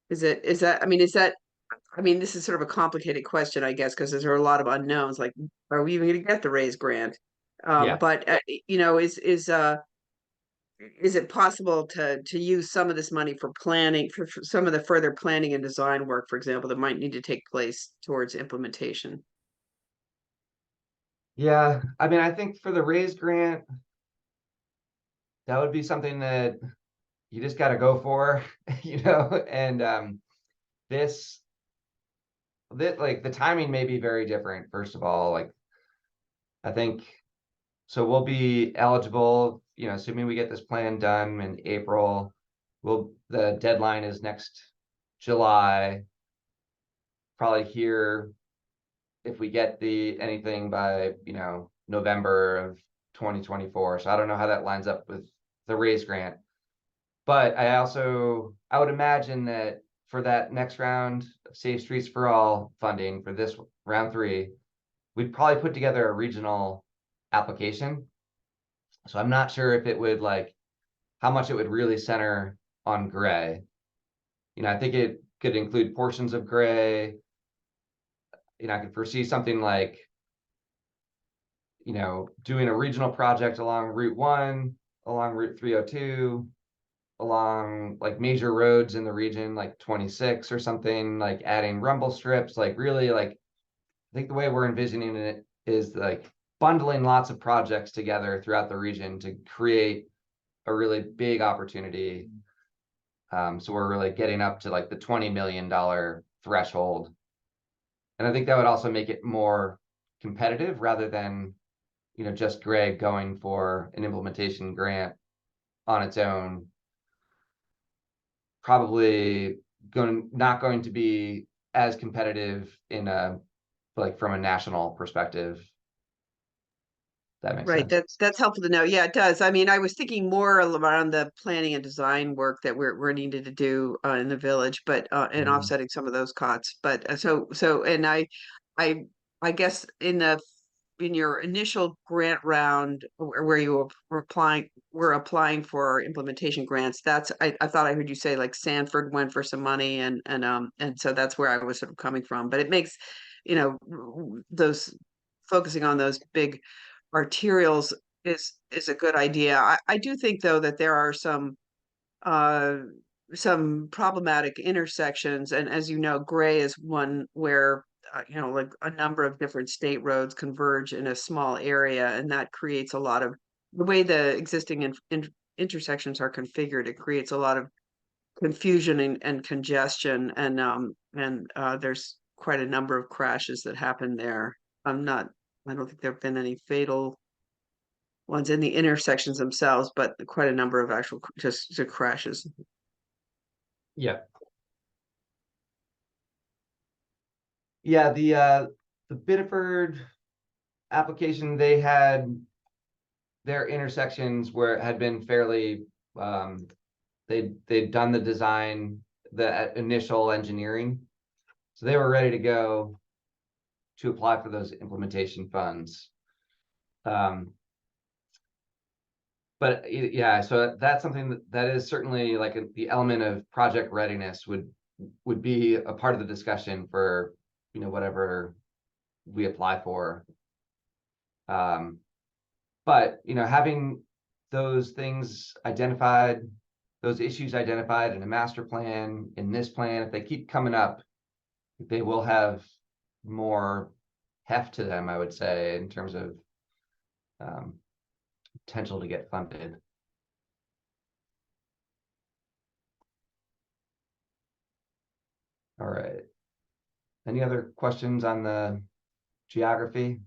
Is that, I mean, this is sort of a complicated question, I guess, because there are a lot of unknowns, like, are we even gonna get the raise grant? Yeah. But is it possible to use some of this money for planning for some of the further planning and design work, for example, that might need to take place towards implementation? Yeah, I mean, I think for the raise grant, that would be something that you just got to go for, and this like the timing may be very different. First of all, like I think so we'll be eligible, assuming we get this plan done in April. The deadline is next July. Probably here if we get anything by, November of 2024. So I don't know how that lines up with the raise grant. But I would imagine that for that next round of Safe Streets for All funding for this round 3, we'd probably put together a regional application. So I'm not sure if it would how much it would really center on Gray. I think it could include portions of Gray. I could foresee something like, doing a regional project along Route 1, along Route 302, along like major roads in the region, like 26 or something, like adding rumble strips, like really I think the way we're envisioning it is like bundling lots of projects together throughout the region to create a really big opportunity. So we're really getting up to like the $20 million threshold. And I think that would also make it more competitive rather than, just Greg going for an implementation grant on its own. Probably not going to be as competitive in from a national perspective. That makes Right, sense. that's helpful to know. Yeah, it does. I mean, I was thinking more around the planning and design work that we're needed to do in the village, but and offsetting some of those costs. But and I guess in your initial grant round where you were applying for implementation grants, that's I thought I heard you say like Sanford went for some money and so that's where I was sort of coming from. But it makes, those focusing on those big arterials is a good idea. I do think though that there are some some problematic intersections, and as you know, Gray is one where you know, like a number of different state roads converge in a small area, and that creates a lot of the way the existing intersections are configured. It creates a lot of confusion and congestion, and there's quite a number of crashes that happen there. I don't think there have been any fatal ones in the intersections themselves, but quite a number of actual just crashes. Yeah. Yeah, the Biddeford application, they had their intersections where it had been fairly they'd done the design, the initial engineering, so they were ready to go to apply for those implementation funds. But yeah, so that's something that is certainly like the element of project readiness would be a part of the discussion for, you know, whatever we apply for. But, you know, having those things identified, those issues identified in a master plan, in this plan, if they keep coming up, they will have more heft to them, I would say, in terms of potential to get funded. All right. Any other questions on the geography?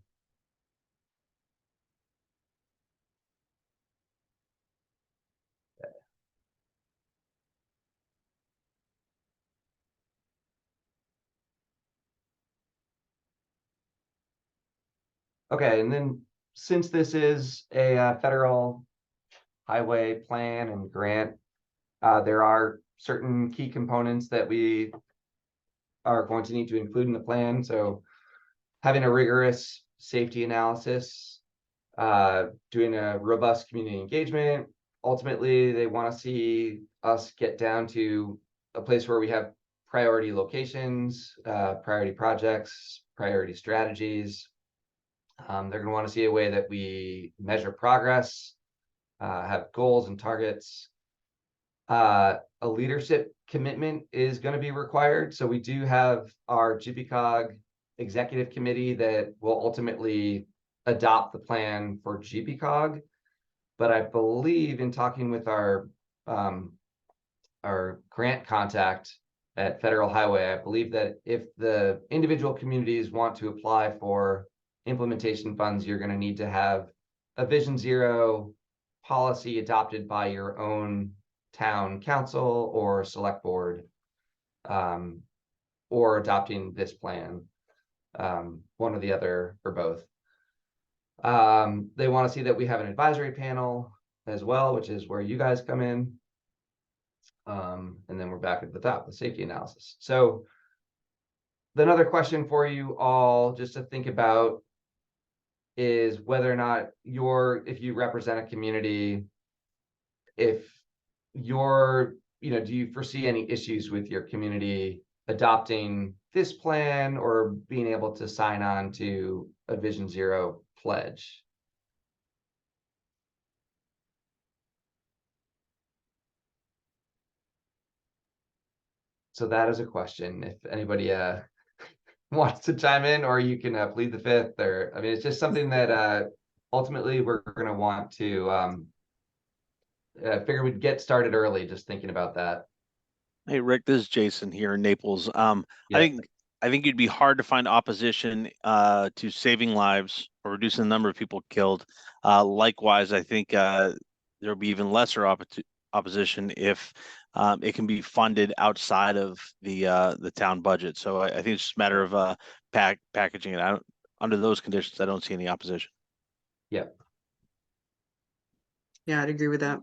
Okay, and then since this is a federal highway plan and grant, there are certain key components that we are going to need to include in the plan. So having a rigorous safety analysis, doing a robust community engagement. Ultimately, they want to see us get down to a place where we have priority locations, priority projects, priority strategies. They're going to want to see a way that we measure progress, have goals and targets. A leadership commitment is going to be required. So we do have our GPCOG executive committee that will ultimately adopt the plan for GPCOG. But I believe in talking with our grant contact at Federal Highway, I believe that if the individual communities want to apply for implementation funds, you're going to need to have a Vision Zero policy adopted by your own town council or select board, or adopting this plan, one or the other or both. They want to see that we have an advisory panel as well, which is where you guys come in. And then we're back at the top, the safety analysis. So another question for you all just to think about is whether or not if you represent a community, if you're, you know, do you foresee any issues with your community adopting this plan or being able to sign on to a Vision Zero pledge? So that is a question. If anybody wants to chime in, or you can plead the fifth, or I mean, it's just something that ultimately we're going to want to figure we'd get started early, just thinking about that. Hey, Rick, this is Jason here in Naples. Yeah. I think it'd be hard to find opposition to saving lives or reducing the number of people killed. Likewise, I think there'll be even lesser opposition if it can be funded outside of the town budget. So I think it's just a matter of packaging it. Under those conditions, I don't see any opposition. Yeah. Yeah, I'd agree with that.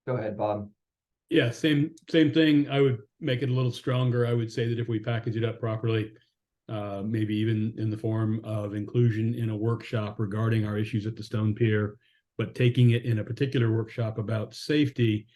Go ahead, Bob. Yeah, same thing. I would make it a little stronger. I would say that if we package it up properly, maybe even in the form of inclusion in a workshop regarding our issues at the Stone Pier, but taking it in a particular workshop about safety.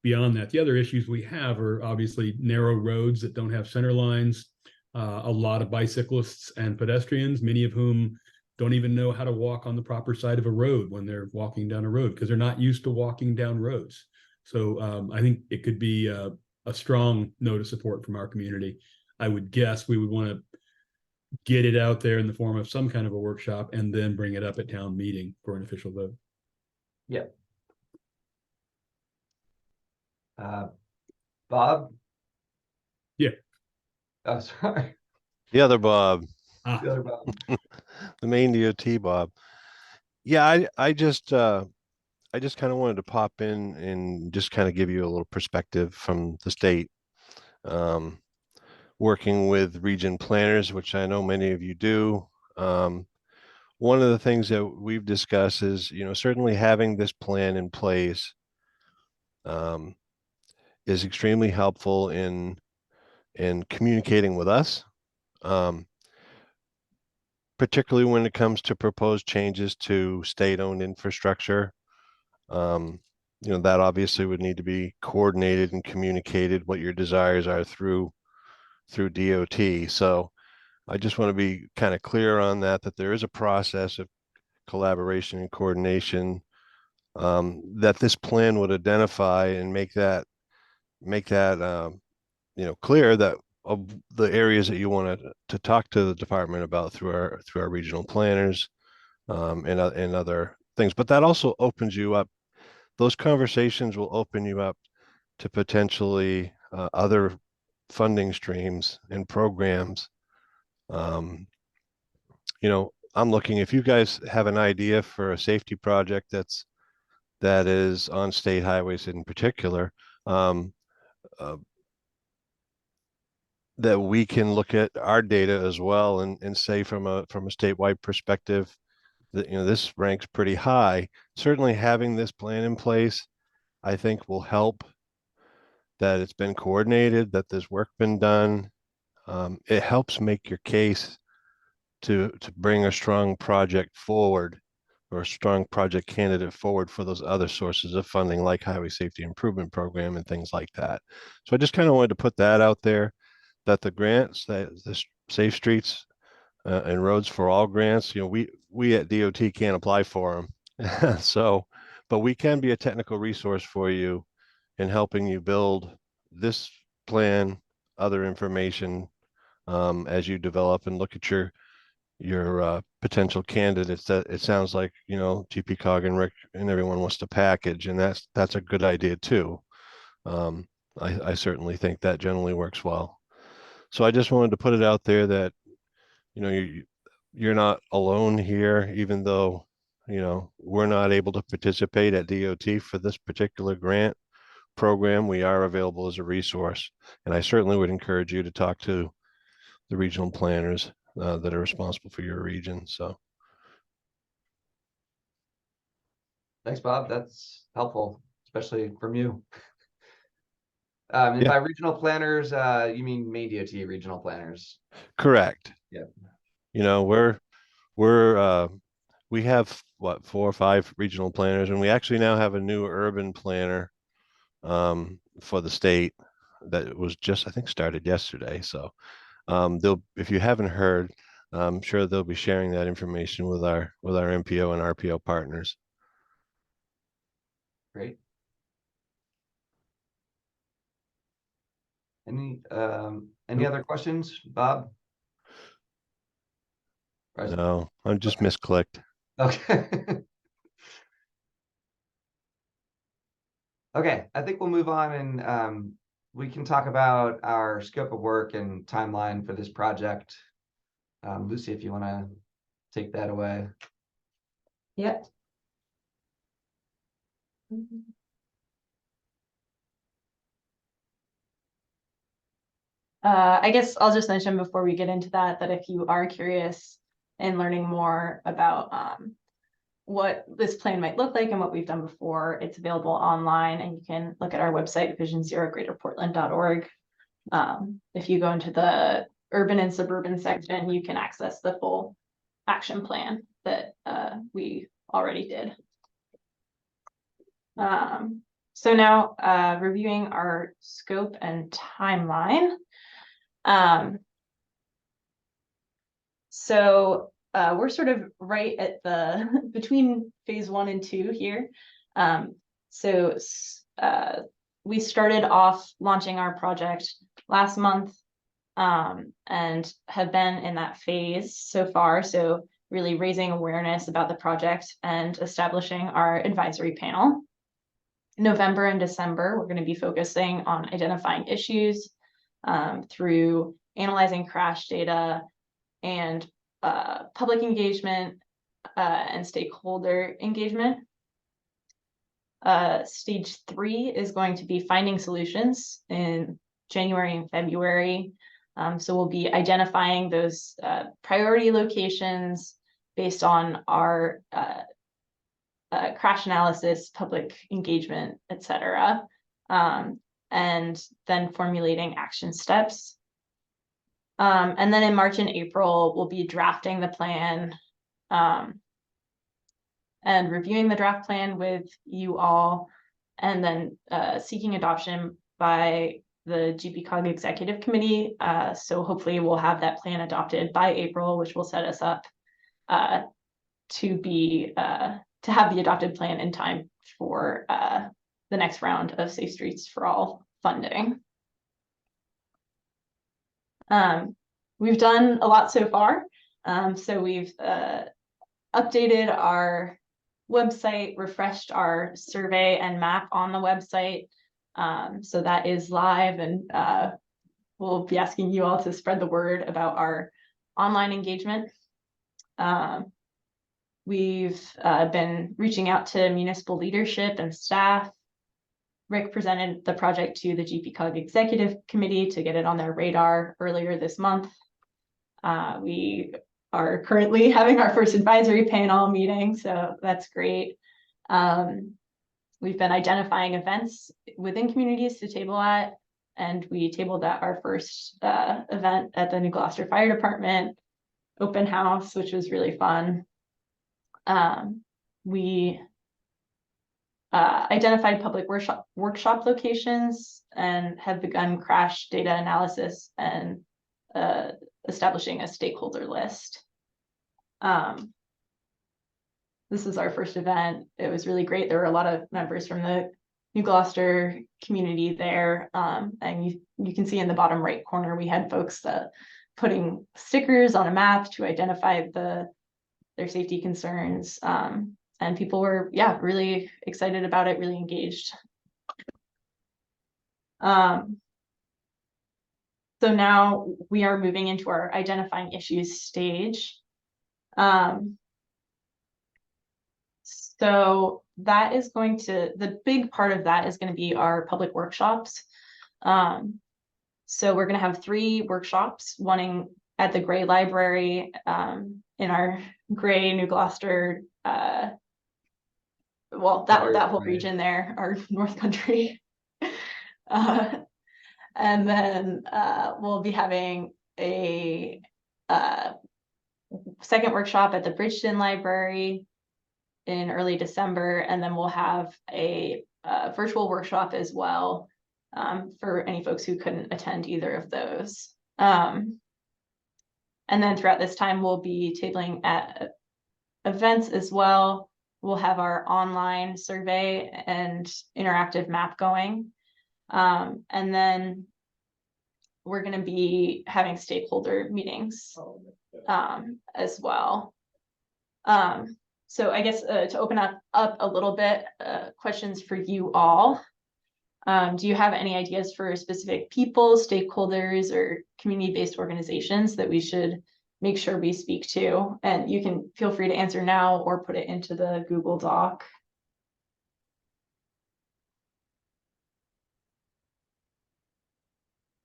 Beyond that, the other issues we have are obviously narrow roads that don't have center lines, a lot of bicyclists and pedestrians, many of whom don't even know how to walk on the proper side of a road when they're walking down a road because they're not used to walking down roads. So I think it could be a strong note of support from our community. I would guess we would want to get it out there in the form of some kind of a workshop and then bring it up at town meeting for an official vote. Yep. Bob? Yeah. Oh, sorry. The other Bob. Ah. The other Bob. The main DOT Bob. Yeah, I just kind of wanted to pop in and just kind of give you a little perspective from the state. Working with region planners, which I know many of you do. One of the things that we've discussed is, you know, certainly having this plan in place is extremely helpful in communicating with us, particularly when it comes to proposed changes to state-owned infrastructure. You know, that obviously would need to be coordinated and communicated what your desires are through DOT. So I just want to be kind of clear on that there is a process of collaboration and coordination that this plan would identify and make that you know, clear that of the areas that you want to talk to the department about through our regional planners and other things. But that also opens you up. Those conversations will open you up to potentially other funding streams and programs. You know, I'm looking, if you guys have an idea for a safety project that is on state highways in particular, that we can look at our data as well and say from a statewide perspective that, you know, this ranks pretty high. Certainly having this plan in place, I think will help, that it's been coordinated, that there's work been done. It helps make your case to bring a strong project forward, or a strong project candidate forward for those other sources of funding like Highway Safety Improvement Program and things like that. So I just kind of wanted to put that out there, that the grants, that the Safe Streets and Roads for All grants, you know, we at DOT can't apply for them. So, but we can be a technical resource for you in helping you build this plan, other information as you develop and look at your potential candidates. That it sounds like, you know, GPCOG and Rick and everyone wants to package, and that's a good idea too. I certainly think that generally works well. So I just wanted to put it out there that, you know, you're not alone here, even though, you know, we're not able to participate at DOT for this particular grant program. We are available as a resource, and I certainly would encourage you to talk to the regional planners that are responsible for your region. So Thanks, Bob. That's helpful, especially from you. And by regional planners, you mean Maine DOT regional planners? Correct. Yeah. You know, we have what, 4 or 5 regional planners, and we actually now have a new urban planner for the state that was just, I think, started yesterday. So if you haven't heard, I'm sure they'll be sharing that information with our MPO and RPO partners. Great. Any other questions, Bob? No, I'm just misclicked. Okay. Okay, I think we'll move on, and we can talk about our scope of work and timeline for this project. Lucy, if you want to take that away. Yep. I guess I'll just mention before we get into that if you are curious in learning more about what this plan might look like and what we've done before, it's available online, and you can look at our website, visionzerogreaterportland.org. If you go into the urban and suburban section, you can access the full action plan that we already did. So now reviewing our scope and timeline. So we're sort of right at the between phase 1 and 2 here. So we started off launching our project last month, and have been in that phase so far. So really raising awareness about the project and establishing our advisory panel. November and December, we're going to be focusing on identifying issues through analyzing crash data and public engagement and stakeholder engagement. Stage 3 is going to be finding solutions in January and February. So we'll be identifying those priority locations based on our crash analysis, public engagement, etc. And then formulating action steps. And then in March and April, we'll be drafting the plan and reviewing the draft plan with you all, and then seeking adoption by the GPCOG Executive Committee. So hopefully we'll have that plan adopted by April, which will set us up to have the adopted plan in time for the next round of Safe Streets for All funding. We've done a lot so far. So we've updated our website, refreshed our survey and map on the website. So that is live, and we'll be asking you all to spread the word about our online engagement. We've been reaching out to municipal leadership and staff. Rick presented the project to the GPCOG Executive Committee to get it on their radar earlier this month. We are currently having our first advisory panel meeting, so that's great. We've been identifying events within communities to table at, and we tabled at our first event at the New Gloucester Fire Department open house, which was really fun. We identified public workshop locations and have begun crash data analysis and establishing a stakeholder list. This is our first event. It was really great. There were a lot of members from the New Gloucester community there. And you can see in the bottom right corner, we had folks putting stickers on a map to identify their safety concerns. And people were, really excited about it, really engaged. So now we are moving into our identifying issues stage. So that is the big part of that is going to be our public workshops. So we're going to have 3 workshops, one at the Gray Library in our Gray, New Gloucester, that whole region there, our North Country. And then we'll be having a second workshop at the Bridgeton Library in early December, and then we'll have a virtual workshop as well for any folks who couldn't attend either of those. And then throughout this time, we'll be tabling at events as well. We'll have our online survey and interactive map going. And then we're going to be having stakeholder meetings as well. So I guess to open up a little bit, questions for you all. Do you have any ideas for specific people, stakeholders, or community-based organizations that we should make sure we speak to? And you can feel free to answer now or put it into the Google Doc.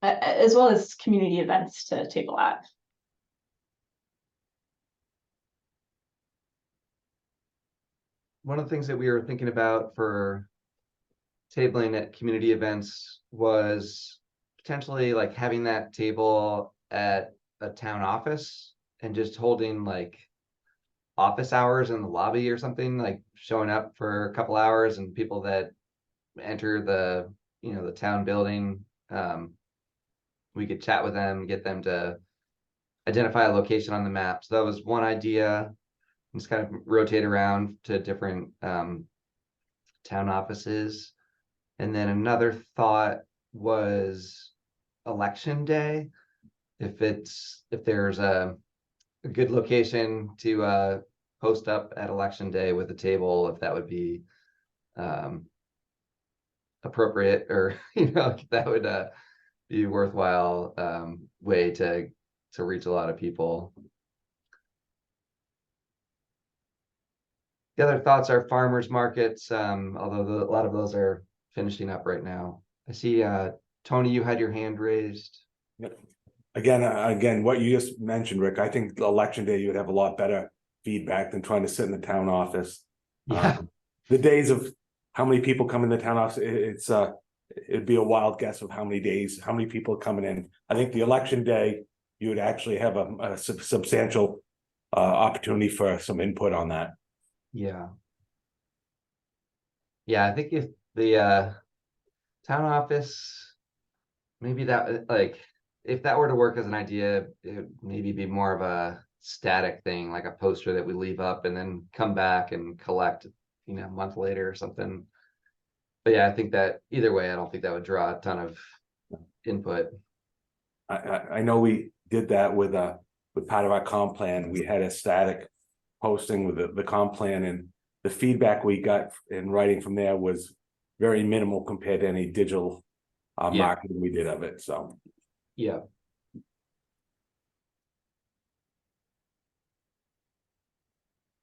As well as community events to table at. One of the things that we were thinking about for tabling at community events was potentially like having that table at a town office and just holding like office hours in the lobby or something, like showing up for a couple hours, and people that enter the the town building, we could chat with them, get them to identify a location on the map. So that was one idea. Just kind of rotate around to different town offices. And then another thought was election day. If there's a good location to post up at election day with a table, if that would be appropriate, or if that would be worthwhile way to reach a lot of people. The other thoughts are farmers markets, although a lot of those are finishing up right now. I see Tony, you had your hand raised. Yep. Again, what you just mentioned, Rick, I think the election day, you would have a lot better feedback than trying to sit in the town office. Yeah. The days of how many people come in the town office, it'd be a wild guess of how many people are coming in. I think the election day, you would actually have a substantial opportunity for some input on that. Yeah. Yeah, I think if the town office, maybe that, like, if that were to work as an idea, it would maybe be more of a static thing, like a poster that we leave up and then come back and collect, a month later or something. But yeah, I think that either way, I don't think that would draw a ton of input. I know we did that with part of our comp plan. We had a static posting with the comp plan, and the feedback we got in writing from there was very minimal compared to any digital marketing we did of it. So yeah.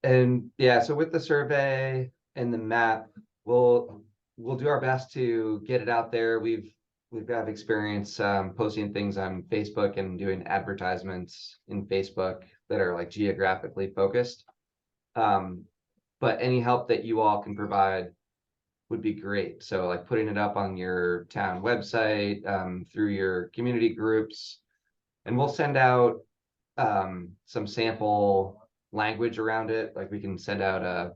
And yeah, so with the survey and the map, we'll do our best to get it out there. We've got experience posting things on Facebook and doing advertisements in Facebook that are like geographically focused. But any help that you all can provide would be great. So like putting it up on your town website, through your community groups, and we'll send out some sample language around it. Like we can send out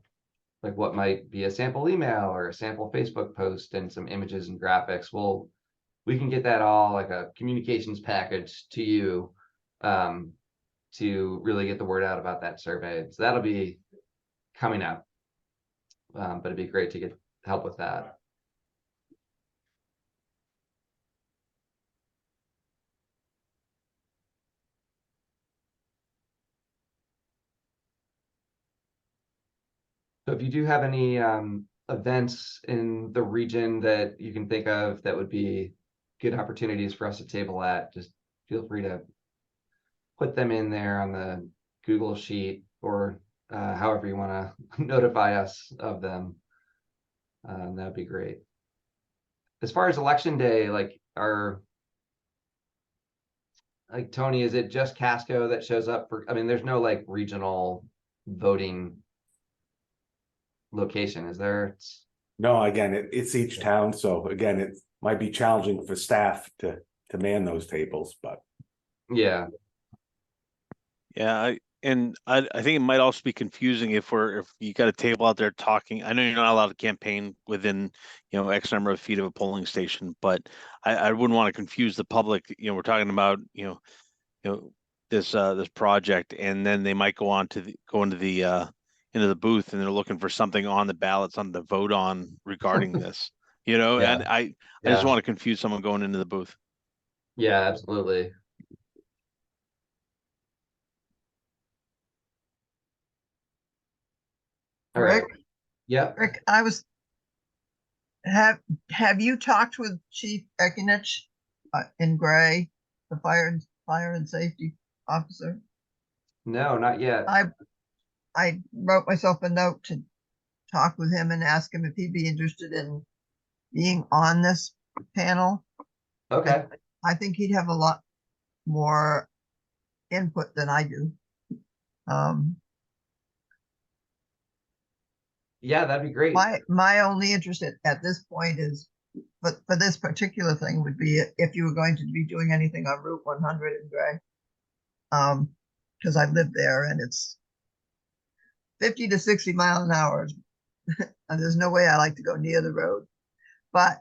like what might be a sample email or a sample Facebook post and some images and graphics. We can get that all like a communications package to you to really get the word out about that survey. So that'll be coming up, but it'd be great to get help with that. So if you do have any events in the region that you can think of that would be good opportunities for us to table at, just feel free to put them in there on the Google sheet, or however you want to notify us of them. That'd be great. As far as election day, like Tony, is it just Casco that shows up for, there's no like regional voting location, is there? no, again, it's each town. So again, it might be challenging for staff to man those tables, but yeah. Yeah, I think it might also be confusing if you got a table out there talking. I know you're not allowed to campaign within, X number of feet of a polling station, but I wouldn't want to confuse the public. We're talking about, this project, and then they might go into the booth and they're looking for something on the ballot, something to vote on regarding this, Yeah. and I just want to confuse someone going into the booth. Yeah, absolutely. All right. Rick, Yeah. Rick, have you talked with Chief Ekinich in Gray, the fire and safety officer? No, not yet. I wrote myself a note to talk with him and ask him if he'd be interested in being on this panel. Okay. I think he'd have a lot more input than I do. Yeah, that'd be great. My only interest at this point is, but for this particular thing would be if you were going to be doing anything on Route 100 in Gray. Because I live there and it's 50 to 60 mile an hour. And there's no way I like to go near the road. But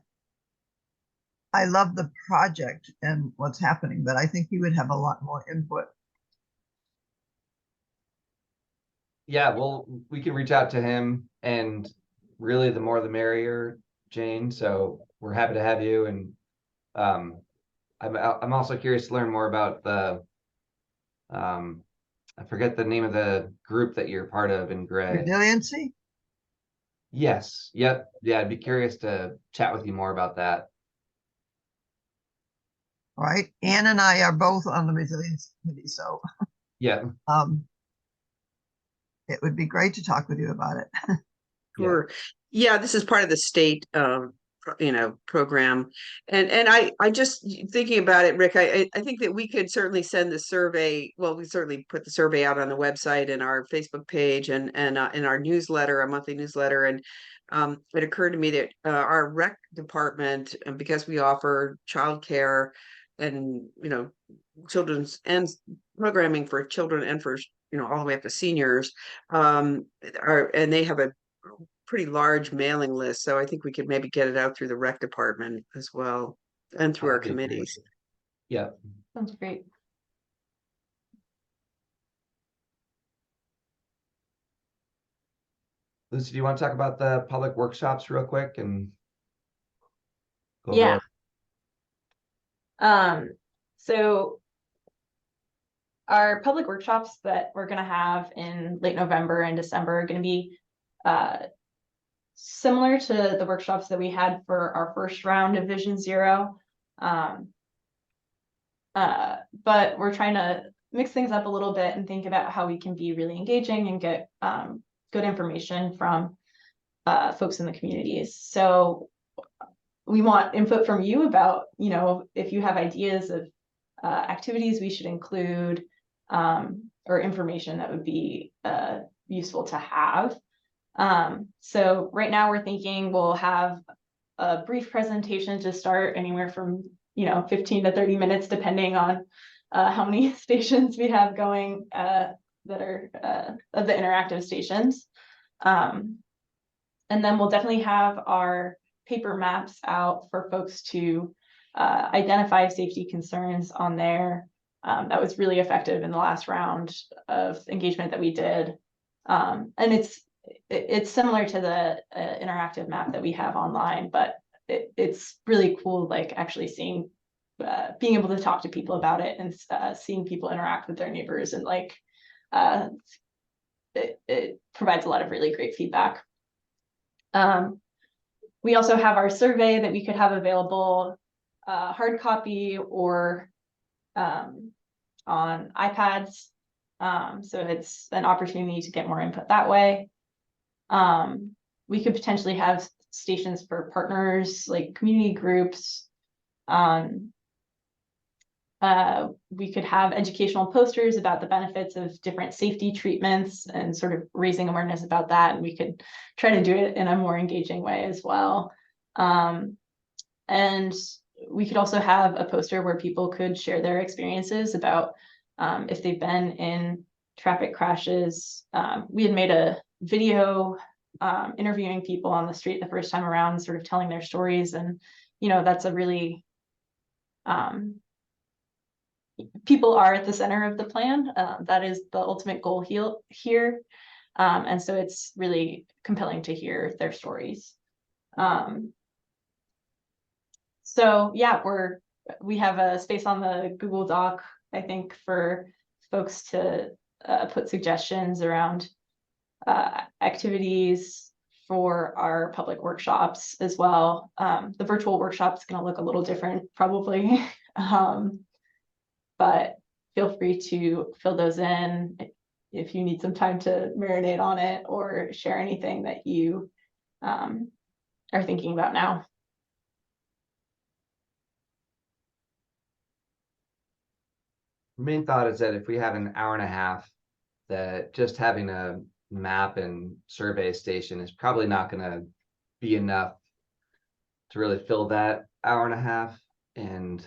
I love the project and what's happening, but I think he would have a lot more input. Yeah, well, we can reach out to him, and really the more the merrier, Jane. So we're happy to have you. And I'm also curious to learn more about the I forget the name of the group that you're part of in Gray. Resiliency? Yes. Yep. Yeah. I'd be curious to chat with you more about that. All right. Ann and I are both on the resilience committee, so Yeah. it would be great to talk with you about it. Sure. Yeah, this is part of the state program. And I just thinking about it, Rick, I think that we could certainly send the survey. Well, we certainly put the survey out on the website and our Facebook page and in our newsletter, our monthly newsletter. And it occurred to me that our rec department, and because we offer childcare and children's and programming for children and for all the way up to seniors, and they have a pretty large mailing list, so I think we could maybe get it out through the rec department as well and through our That'd be great. committees. Yeah. Sounds great. Lucy, do you want to talk about the public workshops real quick and go Yeah. over So our public workshops that we're going to have in late November and December are going to be similar to the workshops that we had for our first round of Vision Zero. But we're trying to mix things up a little bit and think about how we can be really engaging and get good information from folks in the communities. So we want input from you about, if you have ideas of activities we should include, or information that would be useful to have. So right now we're thinking we'll have a brief presentation to start, anywhere from 15 to 30 minutes, depending on how many stations we have going that are of the interactive stations. And then we'll definitely have our paper maps out for folks to identify safety concerns on there. That was really effective in the last round of engagement that we did. And it's similar to the interactive map that we have online, but it's really cool, like actually seeing, being able to talk to people about it and seeing people interact with their neighbors, and it provides a lot of really great feedback. We also have our survey that we could have available hard copy or on iPads. So it's an opportunity to get more input that way. We could potentially have stations for partners, like community groups. We could have educational posters about the benefits of different safety treatments and sort of raising awareness about that. And we could try to do it in a more engaging way as well. And we could also have a poster where people could share their experiences about if they've been in traffic crashes. We had made a video interviewing people on the street the first time around, sort of telling their stories. And, that's a really, people are at the center of the plan. That is the ultimate goal here. And so it's really compelling to hear their stories. So yeah, we have a space on the Google Doc, I think, for folks to put suggestions around activities for our public workshops as well. The virtual workshop is going to look a little different probably, but feel free to fill those in if you need some time to marinate on it or share anything that you are thinking about now. Main thought is that if we have an hour and a half, that just having a map and survey station is probably not going to be enough to really fill that hour and a half. And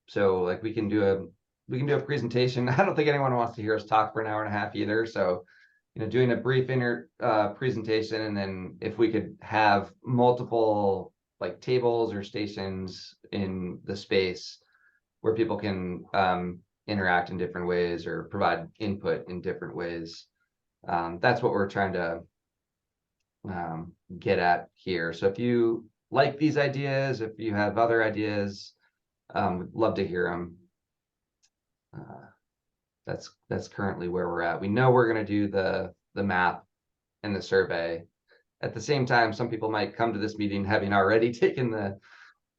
so like we can do a presentation. I don't think anyone wants to hear us talk for an hour and a half either. So, doing a brief presentation, and then if we could have multiple like tables or stations in the space where people can interact in different ways or provide input in different ways. That's what we're trying to get at here. So if you like these ideas, if you have other ideas, we'd love to hear them. That's currently where we're at. We know we're going to do the map and the survey. At the same time, some people might come to this meeting having already taken the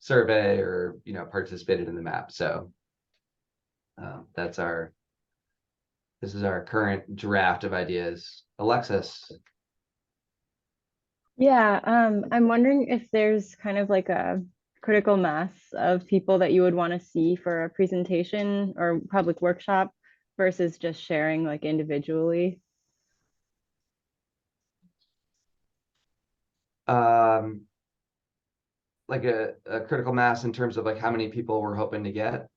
survey or, you know, participated in the map. So this is our current draft of ideas. Alexis. Yeah, I'm wondering if there's kind of like a critical mass of people that you would want to see for a presentation or public workshop versus just sharing like individually. Like a critical mass in terms of like how many people we're hoping to get.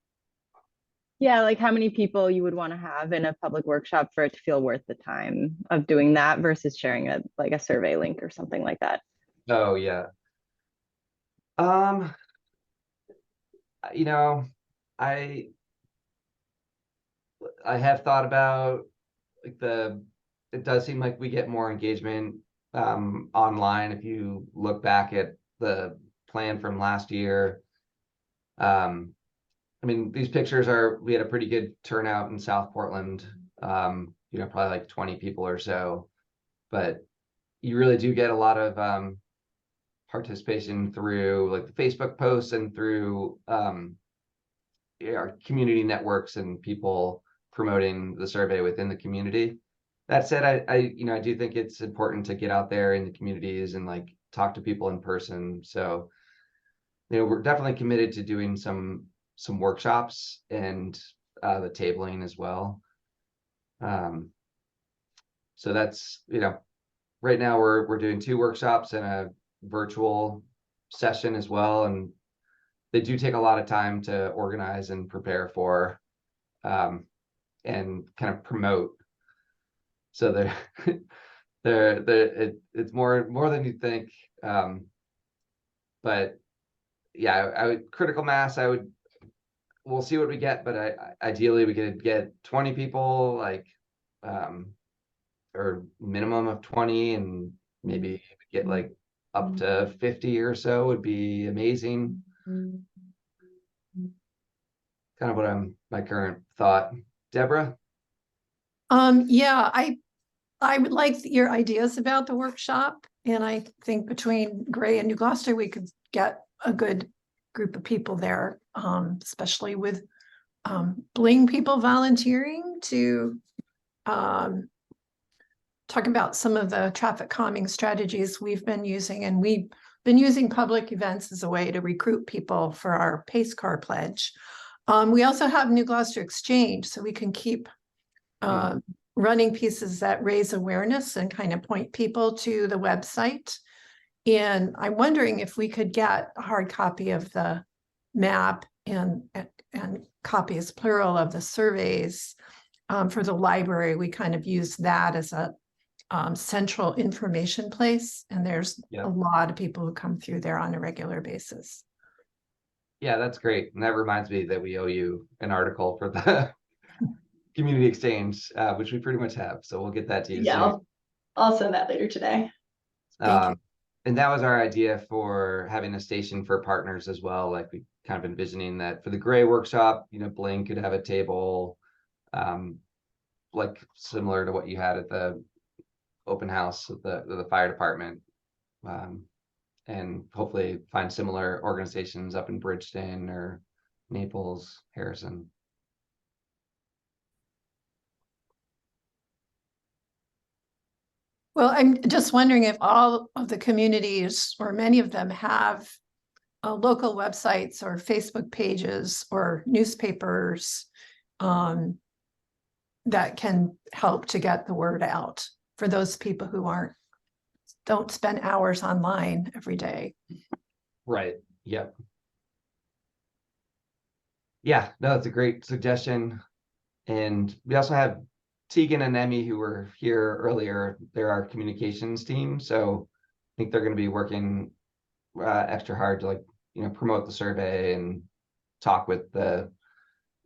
Yeah, like how many people you would want to have in a public workshop for it to feel worth the time of doing that versus sharing a like a survey link or something like that. Oh yeah. You know, I have thought about like it does seem like we get more engagement online if you look back at the plan from last year. I mean, these pictures we had a pretty good turnout in South Portland, you know, probably like 20 people or so, but you really do get a lot of participation through like the Facebook posts and through our community networks and people promoting the survey within the community. That said, I do think it's important to get out there in the communities and like talk to people in person. So, you know, we're definitely committed to doing some workshops and the tabling as well. So that's, you know, right now we're doing 2 workshops and a virtual session as well, and they do take a lot of time to organize and prepare for and kind of promote. So it's more than you think. But yeah, critical mass, we'll see what we get, but ideally we could get 20 people, like or minimum of 20, and maybe get like up to 50 or so would be amazing. Kind of what my current thought. Deborah? Yeah, I would like your ideas about the workshop, and I think between Gray and New Gloucester, we could get a good group of people there, especially with Bling people volunteering to talk about some of the traffic calming strategies we've been using. And we've been using public events as a way to recruit people for our Pace Car Pledge. We also have New Gloucester Exchange, so we can keep running pieces that raise awareness and kind of point people to the website. And I'm wondering if we could get a hard copy of the map and copies plural of the surveys for the library. We kind of use that as a central information place, and there's a lot of people who come through there on a regular basis. Yeah, that's great. And that reminds me that we owe you an article for the community exchange, which we pretty much have. So we'll get that to you soon. I'll send that later today. And that was our idea for having a station for partners as well. Like we kind of envisioning that for the Gray workshop, you know, Bling could have a table like similar to what you had at the open house at the fire department. And hopefully find similar organizations up in Bridgeton or Naples, Harrison. Well, I'm just wondering if all of the communities or many of them have local websites or Facebook pages or newspapers that can help to get the word out for those people who don't spend hours online every day. Right. Yep. Yeah, no, that's a great suggestion. And we also have Tegan and Emmy, who were here earlier. They're our communications team. So I think they're going to be working extra hard to, like, you know, promote the survey and talk with the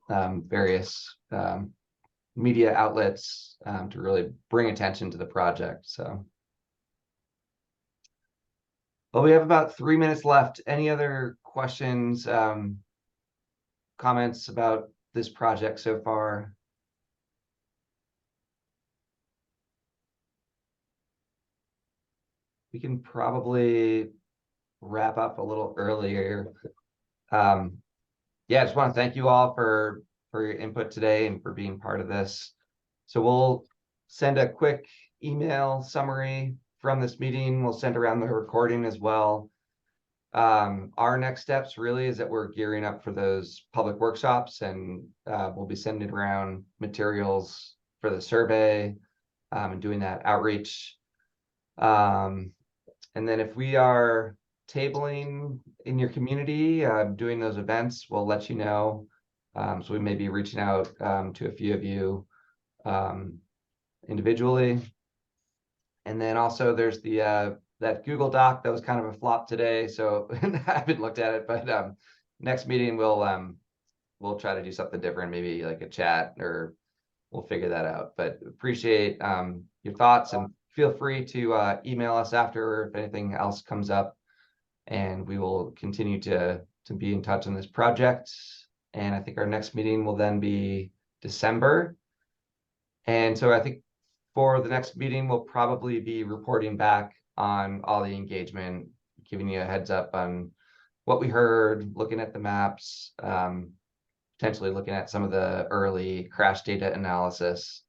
various media outlets to really bring attention to the project. So Well, we have about 3 minutes left. Any other questions, comments about this project so far? We can probably wrap up a little earlier. Yeah, I just want to thank you all for your input today and for being part of this. So we'll send a quick email summary from this meeting. We'll send around the recording as well. Our next steps really is that we're gearing up for those public workshops, and we'll be sending around materials for the survey and doing that outreach. And then if we are tabling in your community, doing those events, we'll let you know. So we may be reaching out to a few of you individually. And then also there's the that Google Doc that was kind of a flop today, so I haven't looked at it, but next meeting we'll try to do something different, maybe like a chat, or we'll figure that out. But appreciate your thoughts, and feel free to email us after if anything else comes up, and we will continue to be in touch on this project. And I think our next meeting will then be December. And so I think for the next meeting, we'll probably be reporting back on all the engagement, giving you a heads up on what we heard, looking at the maps, potentially looking at some of the early crash data analysis.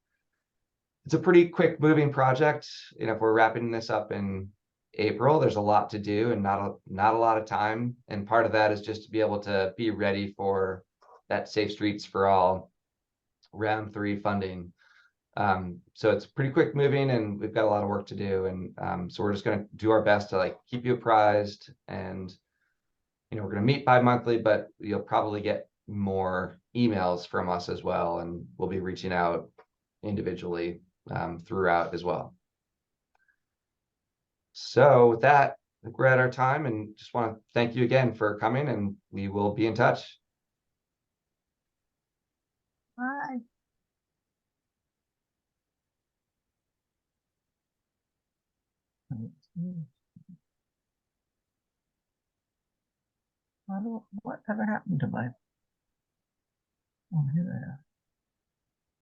It's a pretty quick moving project. You know, if we're wrapping this up in April, there's a lot to do and not a lot of time. And part of that is just to be able to be ready for that Safe Streets for All round 3 funding. So it's pretty quick moving, and we've got a lot of work to do. And so we're just going to do our best to like keep you apprised. And, you know, we're going to meet bi-monthly, but you'll probably get more emails from us as well. And we'll be reaching out individually throughout as well. So with that, I think we're at our time, and just want to thank you again for coming, and we will be in touch. Bye. Whatever happened to my? Oh, here they are.